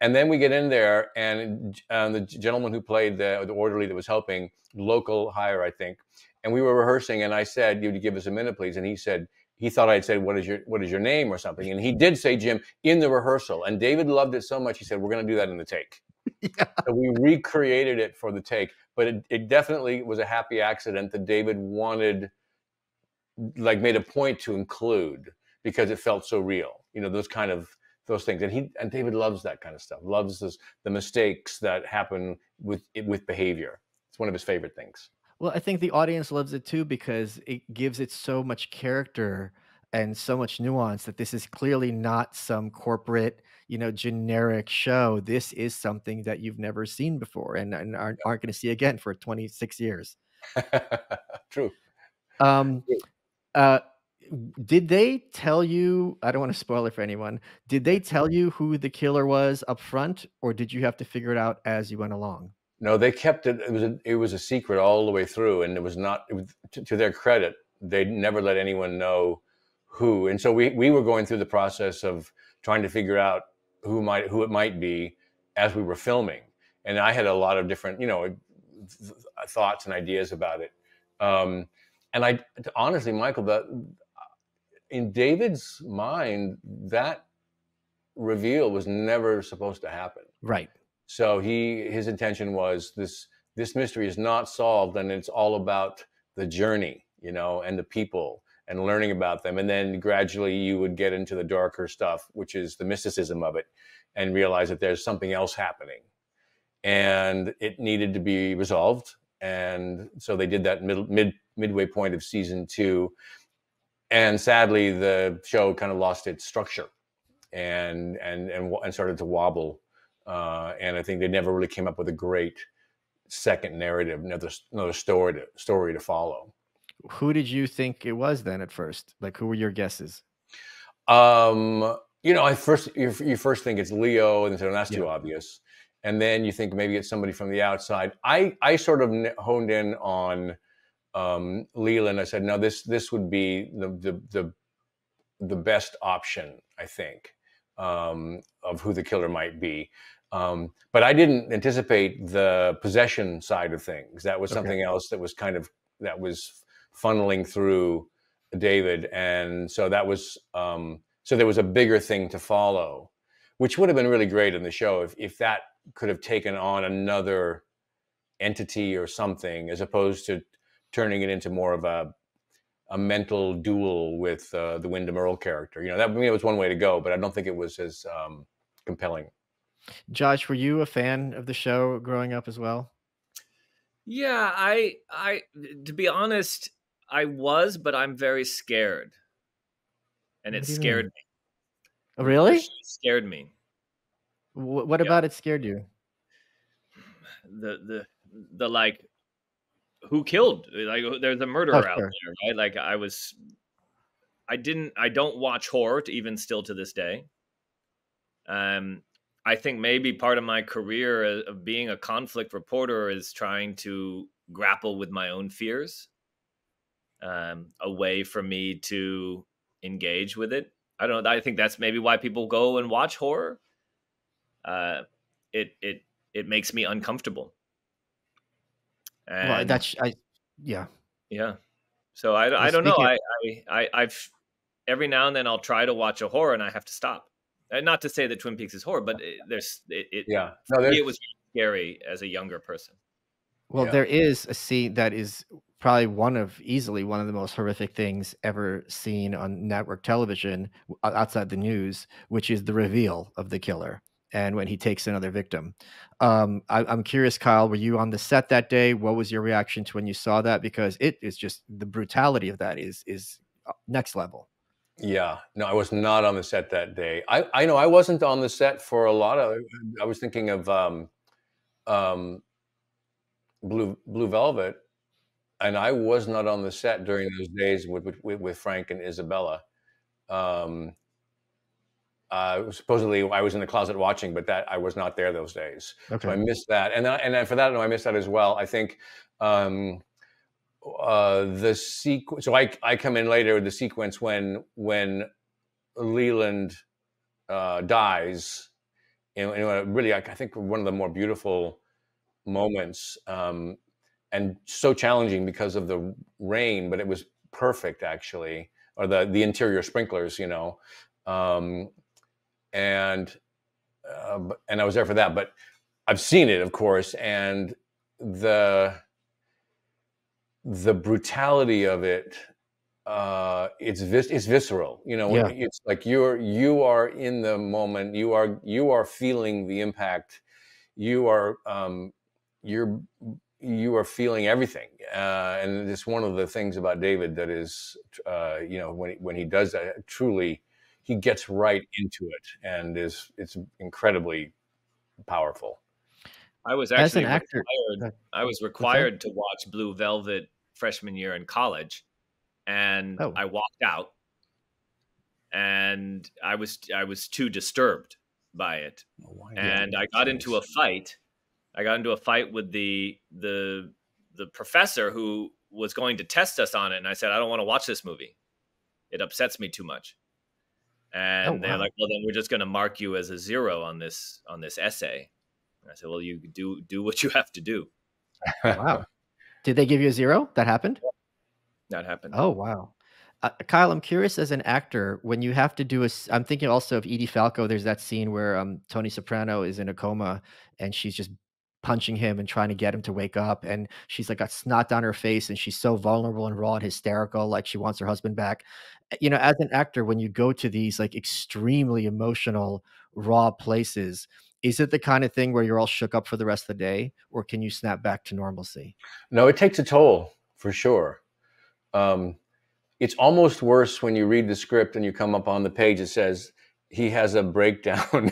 [SPEAKER 2] And then we get in there, and the gentleman who played the orderly that was helping, local hire, I think. And we were rehearsing, and I said, "You would give us a minute, please." And he said, he thought I'd said, what is your name or something. And he did say Jim in the rehearsal. And David loved it so much, he said, "We're going to do that in the take." So we recreated it for the take. But it definitely was a happy accident that David made a point to include, because it felt so real. Those things. And David loves that kind of stuff. Loves the mistakes that happen with behavior. It's one of his favorite things.
[SPEAKER 1] Well, I think the audience loves it too because it gives it so much character and so much nuance that this is clearly not some corporate, generic show. This is something that you've never seen before and aren't going to see again for 26 years.
[SPEAKER 2] True.
[SPEAKER 1] Um, uh, did they tell you, I don't want to spoil it for anyone, did they tell you who the killer was up front, or did you have to figure it out as you went along?
[SPEAKER 2] No, they kept it. It was a secret all the way through, and to their credit, they never let anyone know who. And so we were going through the process of trying to figure out who it might be as we were filming. And I had a lot of different, thoughts and ideas about it. And honestly, Michael, in David's mind, that reveal was never supposed to happen.
[SPEAKER 1] Right.
[SPEAKER 2] So his intention was this mystery is not solved, and it's all about the journey, and the people and learning about them. And then gradually you would get into the darker stuff, which is the mysticism of it, and realize that there's something else happening, and it needed to be resolved. And so they did that midway point of season 2. And sadly, the show kind of lost its structure and started to wobble. And I think they never really came up with a great second narrative, another story to follow.
[SPEAKER 1] Who did you think it was then at first? Like, who were your guesses?
[SPEAKER 2] You first think it's Leo, and so that's too obvious. And then you think maybe it's somebody from the outside. I sort of honed in on Leland. I said, no, this would be the best option, I think, of who the killer might be. But I didn't anticipate the possession side of things. That was something else that was funneling through David. And so that was, so there was a bigger thing to follow, which would have been really great in the show if that could have taken on another entity or something, as opposed to turning it into more of a mental duel with the Wyndham Earl character. That was one way to go, but I don't think it was as compelling.
[SPEAKER 1] Josh, were you a fan of the show growing up as well?
[SPEAKER 3] Yeah, I to be honest, I was, but I'm very scared. And it scared me.
[SPEAKER 1] Oh, really?
[SPEAKER 3] It scared me.
[SPEAKER 1] What about it scared you?
[SPEAKER 3] The like, who killed? Like, there's a murderer out there, right? Like, I don't watch horror even still to this day. I think maybe part of my career of being a conflict reporter is trying to grapple with my own fears, a way for me to engage with it. I don't know. I think that's maybe why people go and watch horror. It makes me uncomfortable. And
[SPEAKER 1] yeah.
[SPEAKER 3] So I don't know. I've every now and then I'll try to watch a horror and I have to stop. Not to say that Twin Peaks is horror, but it was scary as a younger person.
[SPEAKER 1] Well, there is a scene that is probably easily one of the most horrific things ever seen on network television outside the news, which is the reveal of the killer and when he takes another victim. I'm curious, Kyle, were you on the set that day? What was your reaction to when you saw that? Because it is just, the brutality of that is next level.
[SPEAKER 2] Yeah, no, I was not on the set that day. I know I wasn't on the set for a lot of. I was thinking of Blue Velvet, and I was not on the set during those days with Frank and Isabella. Supposedly, I was in the closet watching, but that I was not there those days. Okay. So I missed that, and then for that, no, I missed that as well. I think. The sequence. So I come in later with the sequence when Leland dies. Really, I think one of the more beautiful moments, and so challenging because of the rain, but it was perfect actually, or the interior sprinklers, and I was there for that. But I've seen it, of course, and the brutality of it it's visceral. You know,
[SPEAKER 1] Yeah.
[SPEAKER 2] it's like you are in the moment. You are feeling the impact. You are you are feeling everything. And it's one of the things about David that is, you know, when he does that, truly, he gets right into it, and it's incredibly powerful.
[SPEAKER 3] I was
[SPEAKER 1] As an
[SPEAKER 3] actually
[SPEAKER 1] actor,
[SPEAKER 3] required. I was
[SPEAKER 1] what's that?
[SPEAKER 3] required to watch Blue Velvet freshman year in college, and
[SPEAKER 1] Oh,
[SPEAKER 3] I walked out, and I was too disturbed by it,
[SPEAKER 2] Oh, why did
[SPEAKER 3] and
[SPEAKER 2] you
[SPEAKER 3] I got into a fight. I got into a fight with the professor who was going to test us on it, and I said, I don't want to watch this movie. It upsets me too much.
[SPEAKER 1] oh
[SPEAKER 3] And they're
[SPEAKER 1] wow,
[SPEAKER 3] like, well, then we're just going to mark you as a 0 on this essay. And I said, well, you do what you have to do.
[SPEAKER 1] wow. Did they give you a 0? That happened?
[SPEAKER 3] That happened.
[SPEAKER 1] Oh, wow. Kyle, I'm curious as an actor, when you have to do I'm thinking also of Edie Falco. There's that scene where Tony Soprano is in a coma and she's just punching him and trying to get him to wake up. And she's like got snot down her face and she's so vulnerable and raw and hysterical, like she wants her husband back. You know, as an actor, when you go to these like extremely emotional, raw places, is it the kind of thing where you're all shook up for the rest of the day, or can you snap back to normalcy?
[SPEAKER 2] No, it takes a toll for sure. It's almost worse when you read the script and you come up on the page. It says he has a breakdown,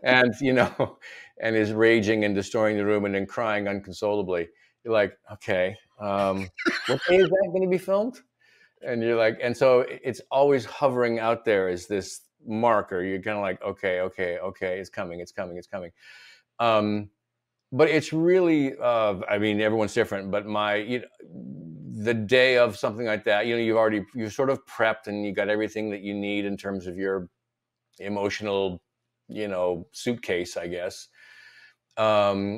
[SPEAKER 2] and you know, and is raging and destroying the room and then crying unconsolably. You're like, okay, what day is that going to be filmed? And you're like, and so it's always hovering out there as this marker. You're kind of like, okay, it's coming, it's coming, it's coming. But it's really, I mean, everyone's different, but the day of something like that, you know, you're sort of prepped and you got everything that you need in terms of your emotional, you know, suitcase, I guess,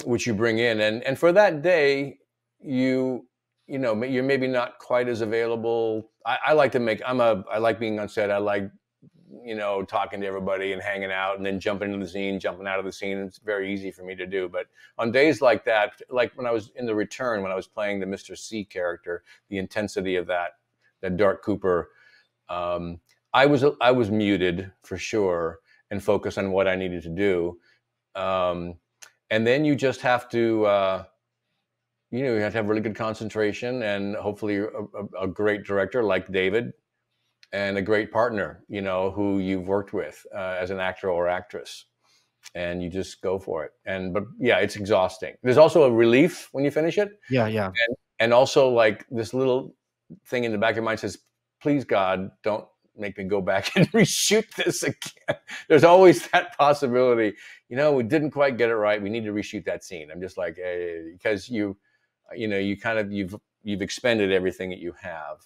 [SPEAKER 2] which you bring in. And for that day, you know, you're maybe not quite as available. I like I like being on set. I like, you know, talking to everybody and hanging out and then jumping into the scene, jumping out of the scene. It's very easy for me to do. But on days like that, like when I was in The Return, when I was playing the Mr. C character, the intensity of that Dark Cooper, I was muted for sure and focused on what I needed to do. And then you just have to, you know, you have to have really good concentration and hopefully a great director like David and a great partner, you know, who you've worked with as an actor or actress, and you just go for it. But yeah, it's exhausting. There's also a relief when you finish it.
[SPEAKER 1] Yeah, yeah.
[SPEAKER 2] And also like this little thing in the back of your mind says, please God, don't make me go back and reshoot this again. There's always that possibility, you know, we didn't quite get it right. We need to reshoot that scene. I'm just like, because you know, you've expended everything that you have.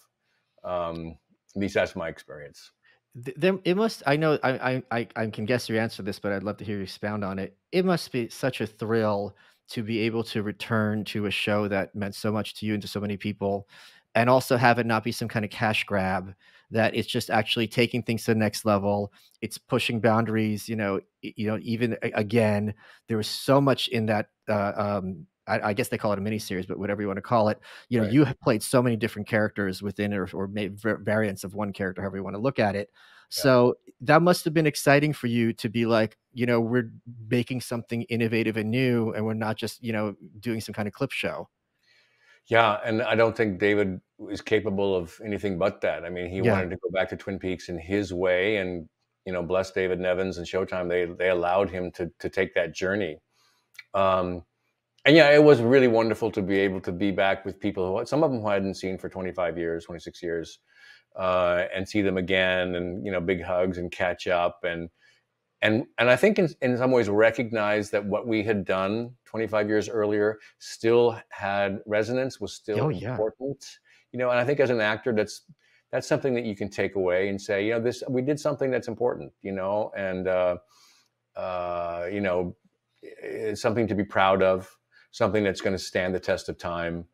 [SPEAKER 2] At least that's my experience.
[SPEAKER 1] There, it must. I know. I can guess your answer to this, but I'd love to hear you expound on it. It must be such a thrill to be able to return to a show that meant so much to you and to so many people, and also have it not be some kind of cash grab. That it's just actually taking things to the next level. It's pushing boundaries. You know. Even again, there was so much in that. I guess they call it a miniseries, but whatever you want to call it, you know,
[SPEAKER 2] Right.
[SPEAKER 1] you have played so many different characters within or maybe variants of one character, however you want to look at it.
[SPEAKER 2] Yeah.
[SPEAKER 1] So that must have been exciting for you to be like, you know, we're making something innovative and new, and we're not just, you know, doing some kind of clip show.
[SPEAKER 2] Yeah, and I don't think David is capable of anything but that. I mean, he
[SPEAKER 1] Yeah.
[SPEAKER 2] wanted to go back to Twin Peaks in his way, and you know, bless David Nevins and Showtime, they allowed him to take that journey. And yeah, it was really wonderful to be able to be back with people who, some of them who I hadn't seen for 25 years, 26 years, and see them again, and you know, big hugs and catch up, and I think in some ways recognize that what we had done 25 years earlier still had resonance, was still
[SPEAKER 1] Oh yeah.
[SPEAKER 2] important, you know. And I think as an actor, that's something that you can take away and say, you know, we did something that's important, you know, and you know, it's something to be proud of, something that's going to stand the test of time.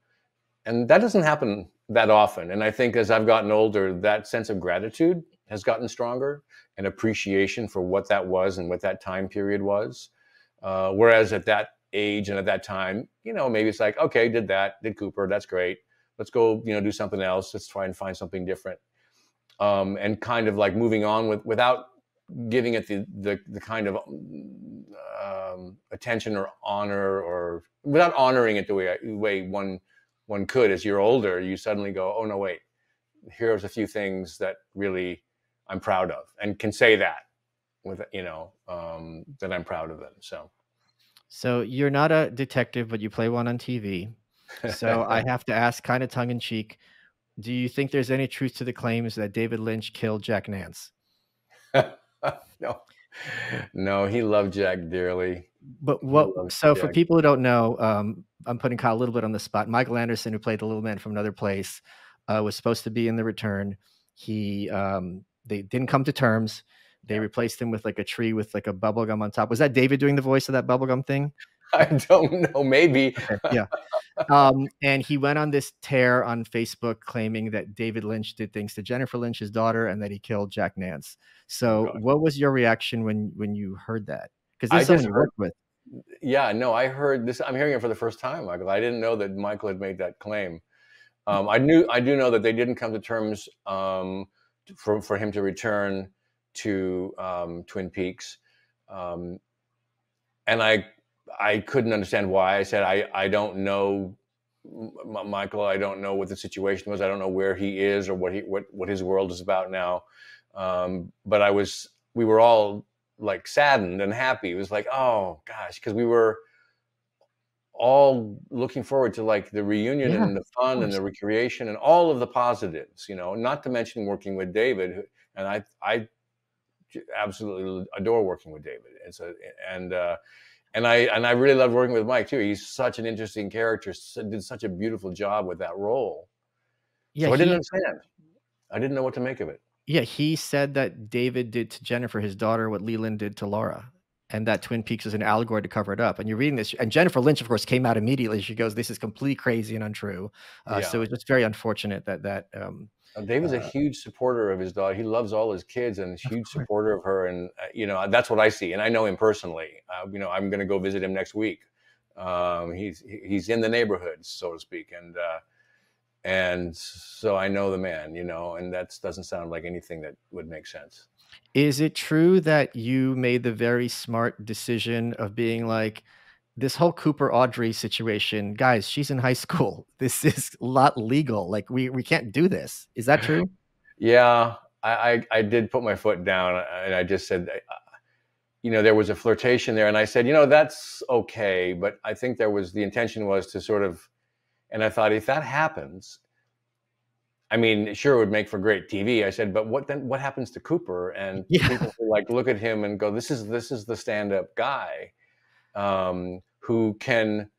[SPEAKER 2] And that doesn't happen that often. And I think as I've gotten older, that sense of gratitude has gotten stronger, and appreciation for what that was and what that time period was. Whereas at that age and at that time, you know, maybe it's like, okay, did Cooper, that's great. let's go, do something else. Let's try and find something different. And kind of like moving on without giving it the kind of attention or honor, or without honoring it the way one could. As you're older, you suddenly go, oh no, wait, here's a few things that really I'm proud of, and can say that with, that I'm proud of them.
[SPEAKER 1] So you're not a detective, but you play one on TV. So I have to ask, kind of tongue in cheek, do you think there's any truth to the claims that David Lynch killed Jack Nance?
[SPEAKER 2] No, he loved Jack dearly.
[SPEAKER 1] But for people who don't know, I'm putting Kyle a little bit on the spot. Michael Anderson, who played the little man from Another Place, was supposed to be in The Return. They didn't come to terms. They replaced him with like a tree with like a bubble gum on top. Was that David doing the voice of that bubble gum thing?
[SPEAKER 2] I don't know. Maybe.
[SPEAKER 1] Okay, yeah. And he went on this tear on Facebook claiming that David Lynch did things to Jennifer Lynch, his daughter, and that he killed Jack Nance. So what was your reaction when you heard that? Because this is someone you worked with.
[SPEAKER 2] Yeah, no, I heard this. I'm hearing it for the first time, Michael. I didn't know that Michael had made that claim. I do know that they didn't come to terms for him to return to Twin Peaks. And I couldn't understand why. I said, I don't know, Michael. I don't know what the situation was. I don't know where he is or what his world is about now. But we were all like saddened and happy. It was like, oh gosh, because we were all looking forward to like the reunion and the fun and the recreation and all of the positives, not to mention working with David. And I absolutely adore working with David. And I really loved working with Mike too. He's such an interesting character. Did such a beautiful job with that role. Yeah, so I didn't understand. I didn't know what to make of it.
[SPEAKER 1] Yeah, he said that David did to Jennifer, his daughter, what Leland did to Laura, and that Twin Peaks is an allegory to cover it up. And you're reading this, and Jennifer Lynch, of course, came out immediately. She goes, "This is completely crazy and untrue." So it's just very unfortunate that.
[SPEAKER 2] David's a huge supporter of his daughter. He loves all his kids and is a huge supporter of her. And, that's what I see. And I know him personally. I'm going to go visit him next week. He's in the neighborhood, so to speak. And so I know the man, and that doesn't sound like anything that would make sense.
[SPEAKER 1] Is it true that you made the very smart decision of being like, this whole Cooper Audrey situation, guys, she's in high school. This is not legal. Like we can't do this. Is that true?
[SPEAKER 2] Yeah, I did put my foot down, and I just said, there was a flirtation there. And I said, that's okay. But I think the intention was to sort of, and I thought, if that happens, I mean, sure, it would make for great TV. I said, but what happens to Cooper? And people who like look at him and go, this is the stand-up guy. Who can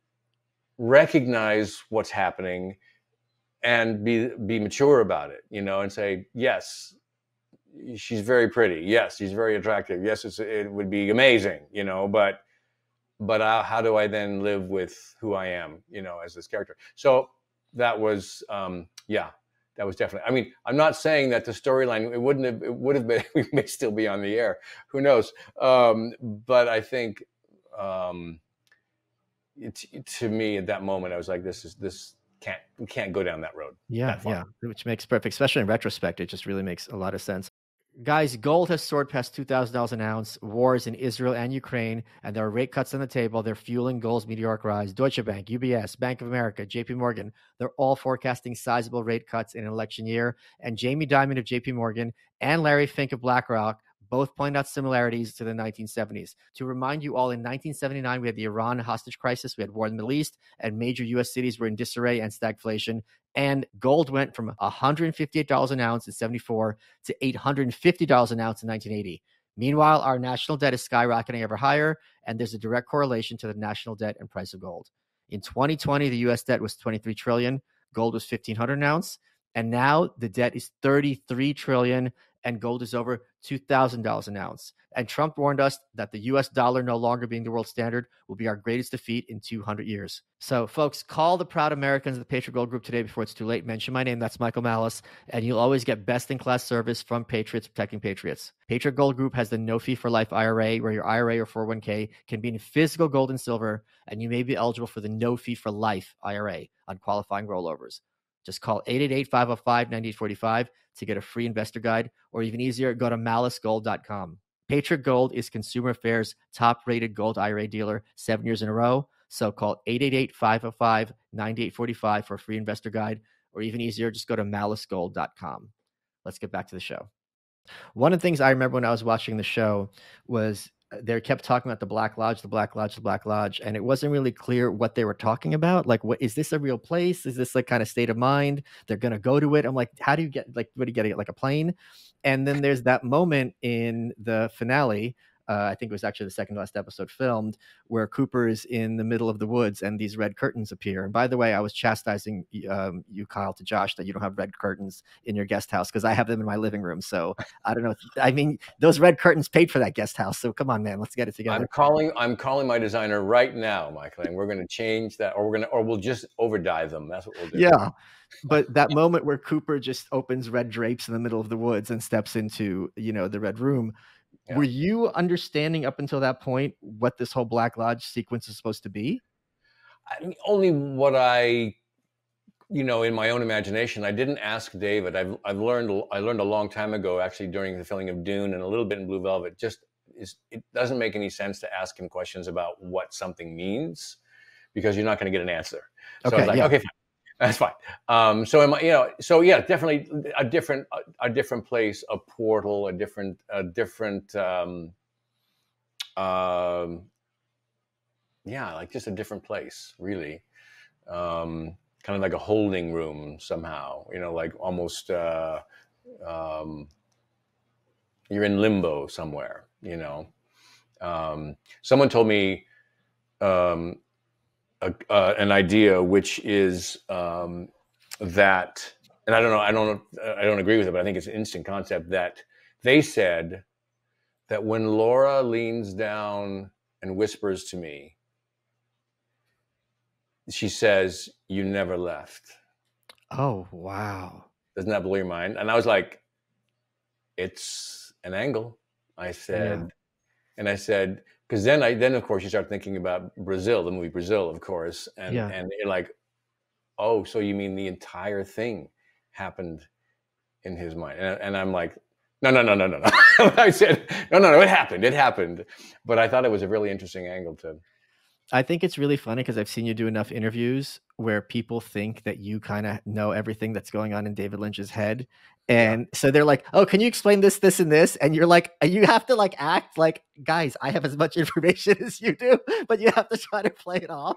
[SPEAKER 2] recognize what's happening and be mature about it, and say, yes, she's very pretty. Yes, she's very attractive. Yes, it would be amazing, but how do I then live with who I am, as this character? So that was, that was definitely, I mean, I'm not saying that the storyline, it would have been, we may still be on the air. Who knows? But I think, to me at that moment, I was like, we can't go down that road.
[SPEAKER 1] Yeah, which makes perfect, especially in retrospect. It just really makes a lot of sense. Guys, gold has soared past $2,000 an ounce. Wars in Israel and Ukraine, and there are rate cuts on the table. They're fueling gold's meteoric rise. Deutsche Bank, UBS, Bank of America, JP Morgan, they're all forecasting sizable rate cuts in an election year. And Jamie Dimon of JP Morgan and Larry Fink of BlackRock both point out similarities to the 1970s. To remind you all, in 1979, we had the Iran hostage crisis, we had war in the Middle East, and major U.S. cities were in disarray and stagflation. And gold went from $158 an ounce in 74 to $850 an ounce in 1980. Meanwhile, our national debt is skyrocketing ever higher, and there's a direct correlation to the national debt and price of gold. In 2020, the U.S. debt was $23 trillion, gold was $1,500 an ounce, and now the debt is $33 trillion, and gold is over $2,000 an ounce. And Trump warned us that the US dollar no longer being the world standard will be our greatest defeat in 200 years. So, folks, call the proud Americans of the Patriot Gold Group today before it's too late. Mention my name. That's Michael Malice. And you'll always get best-in-class service from Patriots protecting Patriots. Patriot Gold Group has the no-fee-for-life IRA, where your IRA or 401k can be in physical gold and silver, and you may be eligible for the no-fee-for-life IRA on qualifying rollovers. Just call 888-505-9845 to get a free investor guide, or even easier, go to malicegold.com. Patriot Gold is Consumer Affairs' top-rated gold IRA dealer 7 years in a row. So call 888-505-9845 for a free investor guide, or even easier, just go to malicegold.com. Let's get back to the show. One of the things I remember when I was watching the show was they kept talking about the Black Lodge, the Black Lodge, the Black Lodge, and it wasn't really clear what they were talking about. Like, what is this a real place? Is this like kind of state of mind? They're gonna go to it. I'm like, how do you get, like, what do you get, like a plane? And then there's that moment in the finale. I think it was actually the second to last episode filmed, where Cooper is in the middle of the woods and these red curtains appear. And by the way, I was chastising you, Kyle, to Josh, that you don't have red curtains in your guest house, because I have them in my living room. So I don't know. I mean, those red curtains paid for that guest house. So come on, man, let's get it together.
[SPEAKER 2] I'm calling my designer right now, Michael, and we're going to change that, or we'll just overdye them. That's what we'll do.
[SPEAKER 1] Yeah. But that moment where Cooper just opens red drapes in the middle of the woods and steps into, the red room. Yeah. Were you understanding up until that point what this whole Black Lodge sequence is supposed to be?
[SPEAKER 2] I mean, only what I, in my own imagination. I didn't ask David. I learned a long time ago, actually, during the filming of Dune and a little bit in Blue Velvet. It doesn't make any sense to ask him questions about what something means, because you're not going to get an answer. So I was like, okay, fine. That's fine. So yeah, definitely a different place, a portal, a different, like just a different place, really. Kind of like a holding room somehow, like almost, you're in limbo somewhere, Someone told me, an idea, which is that, and I don't agree with it, but I think it's an instant concept, that they said that when Laura leans down and whispers to me, she says, "You never left."
[SPEAKER 1] Oh, wow.
[SPEAKER 2] Doesn't that blow your mind? And I was like, it's an angle. I said, because then of course you start thinking about Brazil, the movie Brazil, of course, and you're like, oh, so you mean the entire thing happened in his mind? And I'm like, no. I said, no, it happened. But I thought it was a really interesting angle to.
[SPEAKER 1] I think it's really funny because I've seen you do enough interviews where people think that you kind of know everything that's going on in David Lynch's head. And so they're like, oh, can you explain this, this, and this? And you're like, you have to like act like, guys, I have as much information as you do, but you have to try to play it off.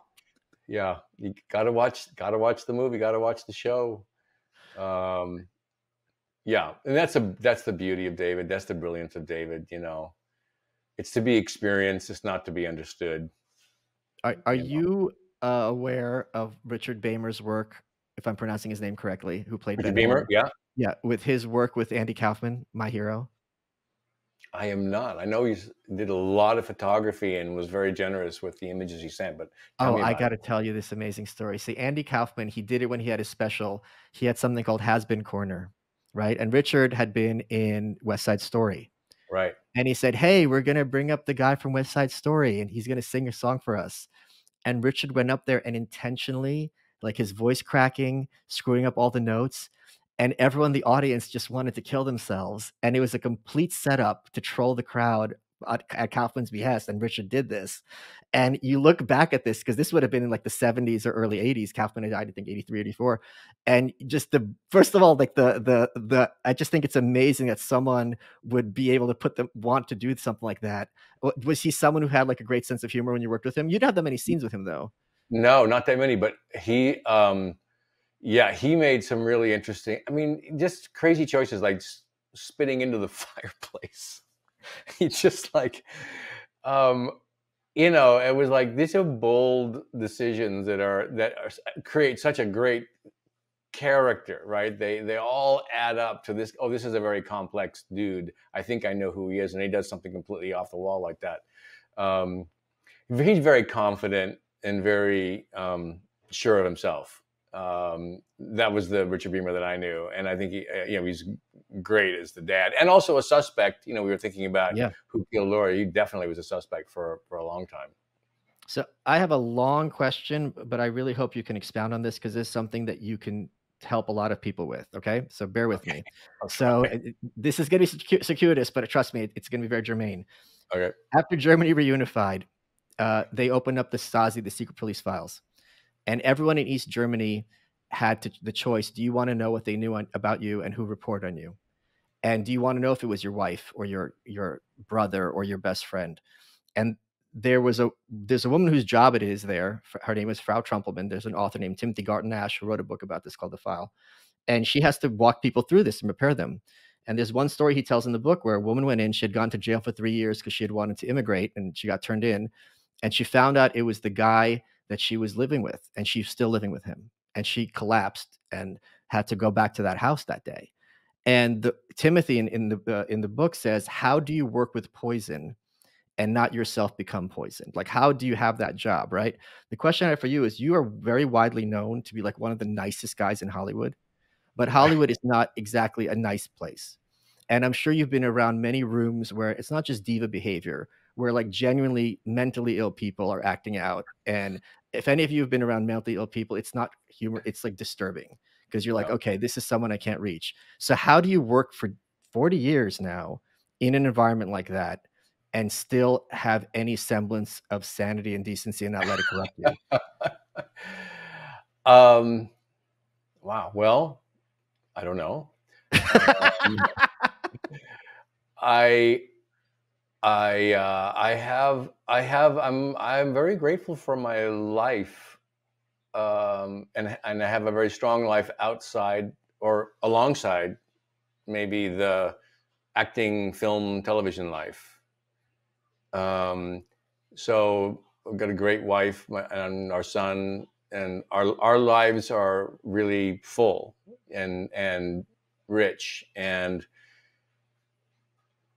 [SPEAKER 2] Yeah. You gotta watch the movie, gotta watch the show. Yeah. And that's the beauty of David. That's the brilliance of David. It's to be experienced. It's not to be understood.
[SPEAKER 1] Are you aware of Richard Beymer's work, if I'm pronouncing his name correctly, who played
[SPEAKER 2] Richard Beymer?
[SPEAKER 1] Yeah, with his work with Andy Kaufman, my hero?
[SPEAKER 2] I am not. I know he did a lot of photography and was very generous with the images he sent, but
[SPEAKER 1] I got to tell you this amazing story. See, Andy Kaufman, he did it when he had his special. He had something called Has Been Corner, right? And Richard had been in West Side Story.
[SPEAKER 2] Right.
[SPEAKER 1] And he said, hey, we're going to bring up the guy from West Side Story, and he's going to sing a song for us. And Richard went up there and intentionally, like his voice cracking, screwing up all the notes, and everyone in the audience just wanted to kill themselves. And it was a complete setup to troll the crowd at Kaufman's behest. And Richard did this. And you look back at this, because this would have been in like the 70s or early 80s. Kaufman had died, I think, 83, 84. And just first of all, like I just think it's amazing that someone would be able to want to do something like that. Was he someone who had like a great sense of humor when you worked with him? You didn't have that many scenes with him, though.
[SPEAKER 2] No, not that many, but he made some really interesting, just crazy choices, like spitting into the fireplace. He just like, it was like, these are bold decisions that create such a great character, right? They all add up to this. Oh, this is a very complex dude. I think I know who he is, and he does something completely off the wall like that. He's very confident and very sure of himself. That was the Richard Beymer that I knew, and I think he's great as the dad, and also a suspect. We were thinking about who killed Laura. He definitely was a suspect for a long time. So
[SPEAKER 1] I have a long question, but I really hope you can expound on this, because it's something that you can to help a lot of people with. Okay, so bear with me.
[SPEAKER 2] Okay.
[SPEAKER 1] So this is going to be circuitous, but trust me, it's going to be very germane.
[SPEAKER 2] Okay.
[SPEAKER 1] After Germany reunified, they opened up the Stasi, the secret police files, and everyone in East Germany had the choice: do you want to know what they knew about you and who reported on you? And do you want to know if it was your wife or your brother or your best friend? And there's a woman whose job it is there. Her name is Frau Trumpelmann. There's an author named Timothy Garton Ash who wrote a book about this called The File. And she has to walk people through this and prepare them. And there's one story he tells in the book where a woman went in. She had gone to jail for 3 years because she had wanted to immigrate, and she got turned in. And she found out it was the guy that she was living with, and she's still living with him. And she collapsed and had to go back to that house that day. And Timothy in the book says, how do you work with poison and not yourself become poisoned? Like, how do you have that job, right? The question I have for you is, you are very widely known to be like one of the nicest guys in Hollywood, but Hollywood is not exactly a nice place. And I'm sure you've been around many rooms where it's not just diva behavior, where like genuinely mentally ill people are acting out. And if any of you have been around mentally ill people, it's not humor, it's like disturbing, because you're like, okay, this is someone I can't reach. So how do you work for 40 years now in an environment like that and still have any semblance of sanity and decency and not let it corrupt you?
[SPEAKER 2] Wow. Well, I don't know. I'm very grateful for my life, and I have a very strong life outside or alongside maybe the acting, film, television life. So I've got a great wife and our son, and our lives are really full and rich. And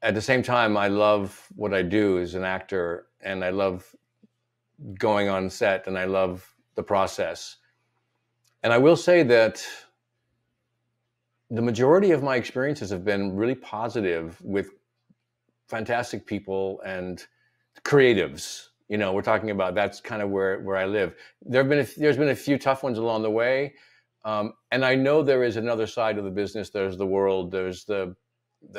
[SPEAKER 2] at the same time, I love what I do as an actor, and I love going on set, and I love the process. And I will say that the majority of my experiences have been really positive with fantastic people and creatives. You know, we're talking about, that's kind of where I live. There's been a few tough ones along the way. And I know there is another side of the business. There's the world, there's the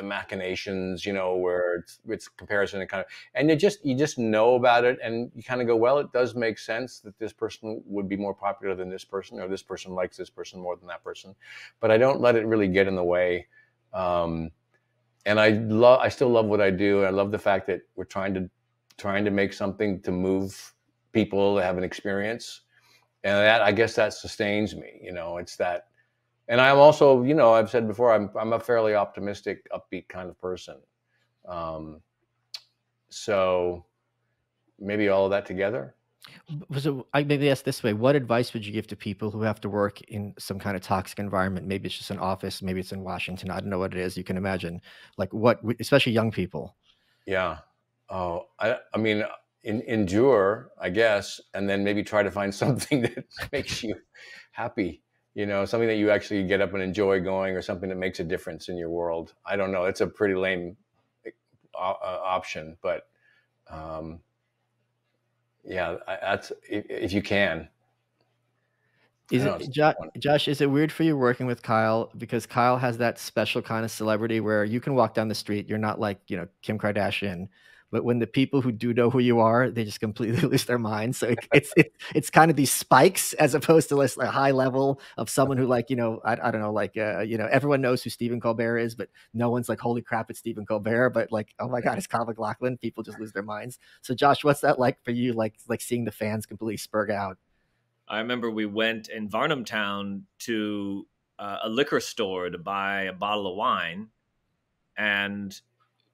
[SPEAKER 2] machinations, you know, where it's comparison and kind of, and you just know about it, and you kind of go, well, it does make sense that this person would be more popular than this person, or this person likes this person more than that person. But I don't let it really get in the way. And I still love what I do. I love the fact that we're trying to make something to move people to have an experience. And that, I guess that sustains me, you know, it's that. And I'm also, you know, I've said before, I'm a fairly optimistic, upbeat kind of person. So maybe all of that together.
[SPEAKER 1] So I maybe ask this way: what advice would you give to people who have to work in some kind of toxic environment? Maybe it's just an office, maybe it's in Washington. I don't know what it is. You can imagine, like, what, especially young people.
[SPEAKER 2] Yeah. Oh, I mean, endure, I guess, and then maybe try to find something that makes you happy. You know, something that you actually get up and enjoy going, or something that makes a difference in your world. I don't know. It's a pretty lame option, but yeah, that's if you can.
[SPEAKER 1] Is it, Josh, is it weird for you working with Kyle? Because Kyle has that special kind of celebrity where you can walk down the street, you're not like, you know, Kim Kardashian, but when the people who do know who you are, they just completely lose their minds. So it's kind of these spikes, as opposed to like a high level of someone who, like, you know, I don't know, like, you know, everyone knows who Stephen Colbert is, but no one's like, holy crap, it's Stephen Colbert. But like, oh my God, it's Kyle MacLachlan. People just lose their minds. So Josh, what's that like for you? Like seeing the fans completely spurg out?
[SPEAKER 3] I remember we went in Varnamtown to a liquor store to buy a bottle of wine, and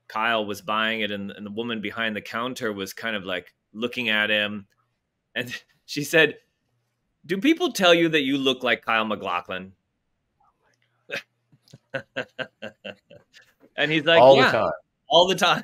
[SPEAKER 3] Kyle was buying it, and the woman behind the counter was kind of like looking at him, and she said, "Do people tell you that you look like Kyle MacLachlan?" And he's like,
[SPEAKER 2] all
[SPEAKER 3] yeah,
[SPEAKER 2] the time.
[SPEAKER 3] All the time.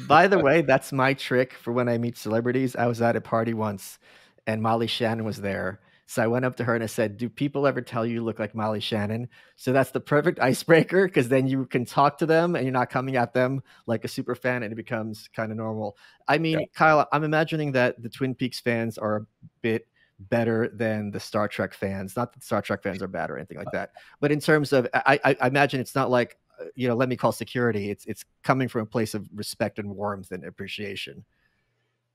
[SPEAKER 1] By the way, that's my trick for when I meet celebrities. I was at a party once, and Molly Shannon was there. So I went up to her and I said, "Do people ever tell you look like Molly Shannon?" So that's the perfect icebreaker, because then you can talk to them and you're not coming at them like a super fan, and it becomes kind of normal. I mean, yeah. Kyle, I'm imagining that the Twin Peaks fans are a bit better than the Star Trek fans. Not that Star Trek fans are bad or anything like that, but in terms of, I imagine it's not like, let me call security. It's coming from a place of respect and warmth and appreciation.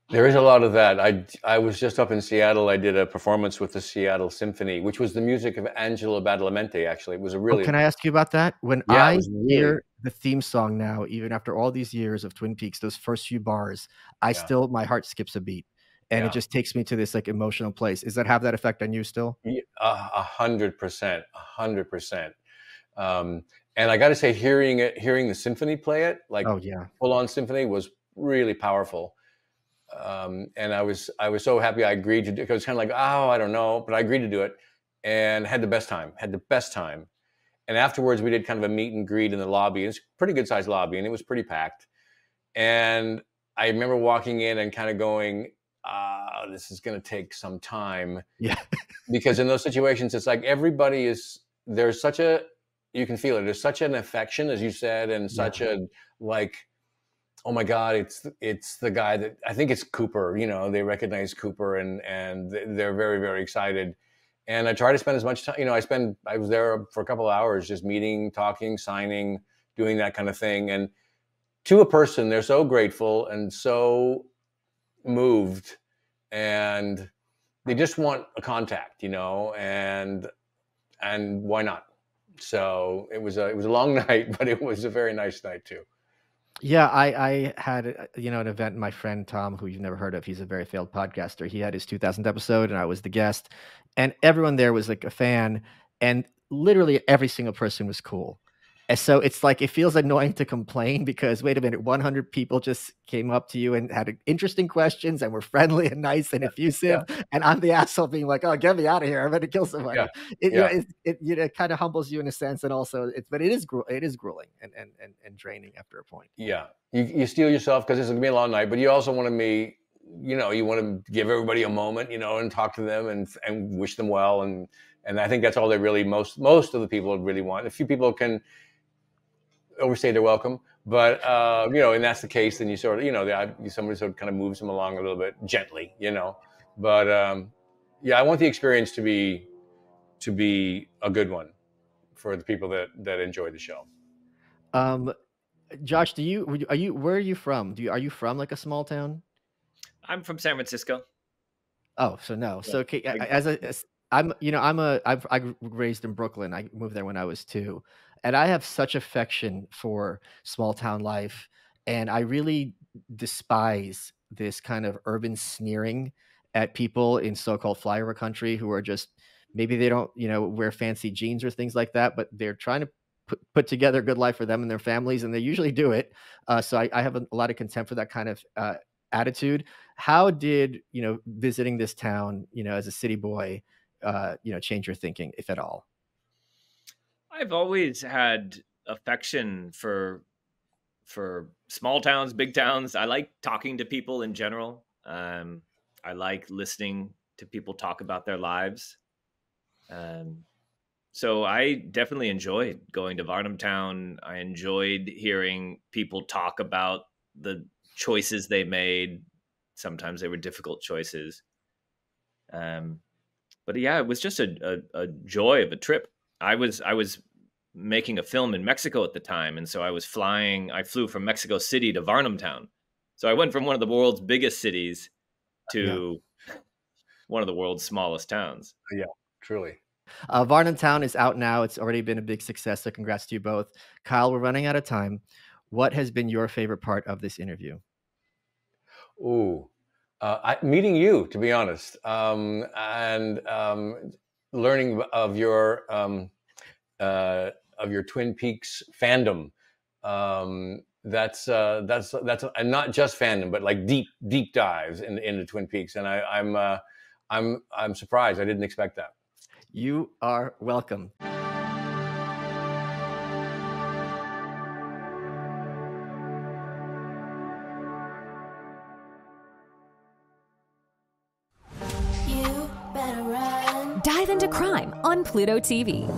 [SPEAKER 2] There is a lot of that. I was just up in Seattle. I did a performance with the Seattle Symphony, which was the music of Angelo Badalamenti, actually. It was a really...
[SPEAKER 1] Can I ask you about that? When I hear the theme song now, even after all these years of Twin Peaks, those first few bars, still, my heart skips a beat. And it just takes me to this like emotional place. Does that have that effect on you still?
[SPEAKER 2] 100%, 100%. And I got to say, hearing the symphony play it, like full on symphony, was really powerful. And I was so happy I agreed to do it. It was kind of like, I don't know, but I agreed to do it and had the best time. And afterwards, we did kind of a meet and greet in the lobby. It's a pretty good sized lobby, and it was pretty packed. And I remember walking in and kind of going, this is going to take some time. Yeah. Because in those situations, it's like there's such a, you can feel it. There's such an affection, as you said, and such a like, oh my God, it's the guy that, I think it's Cooper, they recognize Cooper and they're very, very excited. And I try to spend as much time, I was there for a couple of hours just meeting, talking, signing, doing that kind of thing. And to a person, they're so grateful and so moved, and they just want a contact, and why not? So it was a long night, but it was a very nice night too.
[SPEAKER 1] Yeah, I had an event. My friend Tom, who you've never heard of, he's a very failed podcaster. He had his 2000th episode, and I was the guest, and everyone there was like a fan, and literally every single person was cool. And so it's like, it feels annoying to complain because, wait a minute, 100 people just came up to you and had interesting questions and were friendly and nice and effusive. Yeah. And I'm the asshole being like, oh, get me out of here. I'm going to kill somebody. Yeah. It kind of humbles you in a sense. And also, but it is grueling and draining after a point.
[SPEAKER 2] Yeah. You steel yourself because it's going to be a long night, but you also want to be, you want to give everybody a moment, and talk to them and wish them well. And I think that's all they really, most of the people really want. A few people can overstay their welcome, but and that's the case, then you sort of, somebody sort of kind of moves them along a little bit gently, but I want the experience to be a good one for the people that enjoy the show.
[SPEAKER 1] Josh, where are you from? Are you from like a small town?
[SPEAKER 3] I'm from San Francisco.
[SPEAKER 1] Oh, so no. Yeah. So okay, I raised in Brooklyn. I moved there when I was 2. And I have such affection for small town life. And I really despise this kind of urban sneering at people in so-called flyover country who are just, maybe they don't, wear fancy jeans or things like that, but they're trying to put together a good life for them and their families. And they usually do it. So I have a lot of contempt for that kind of attitude. How did, visiting this town, as a city boy, change your thinking, if at all?
[SPEAKER 3] I've always had affection for small towns, big towns. I like talking to people in general. I like listening to people talk about their lives. So I definitely enjoyed going to Varnamtown. I enjoyed hearing people talk about the choices they made. Sometimes they were difficult choices. But yeah, it was just a joy of a trip. I was making a film in Mexico at the time, and so I flew from Mexico City to Varnamtown. So I went from one of the world's biggest cities to one of the world's smallest towns.
[SPEAKER 2] Yeah, truly.
[SPEAKER 1] Varnamtown is out now. It's already been a big success, so congrats to you both. Kyle, we're running out of time. What has been your favorite part of this interview?
[SPEAKER 2] Meeting you, to be honest, and learning of your Twin Peaks fandom. That's and not just fandom, but like deep dives into Twin Peaks. And I'm surprised. I didn't expect that.
[SPEAKER 1] You are welcome.
[SPEAKER 5] Dive into crime on Pluto TV.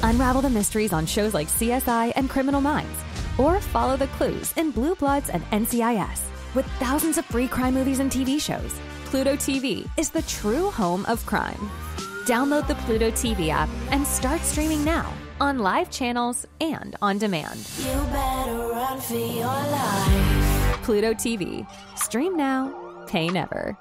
[SPEAKER 5] Unravel the mysteries on shows like CSI and Criminal Minds, or follow the clues in Blue Bloods and NCIS. With thousands of free crime movies and TV shows, Pluto TV is the true home of crime. Download the Pluto TV app and start streaming now on live channels and on demand.
[SPEAKER 6] You better run for your life.
[SPEAKER 5] Pluto TV. Stream now, pay never.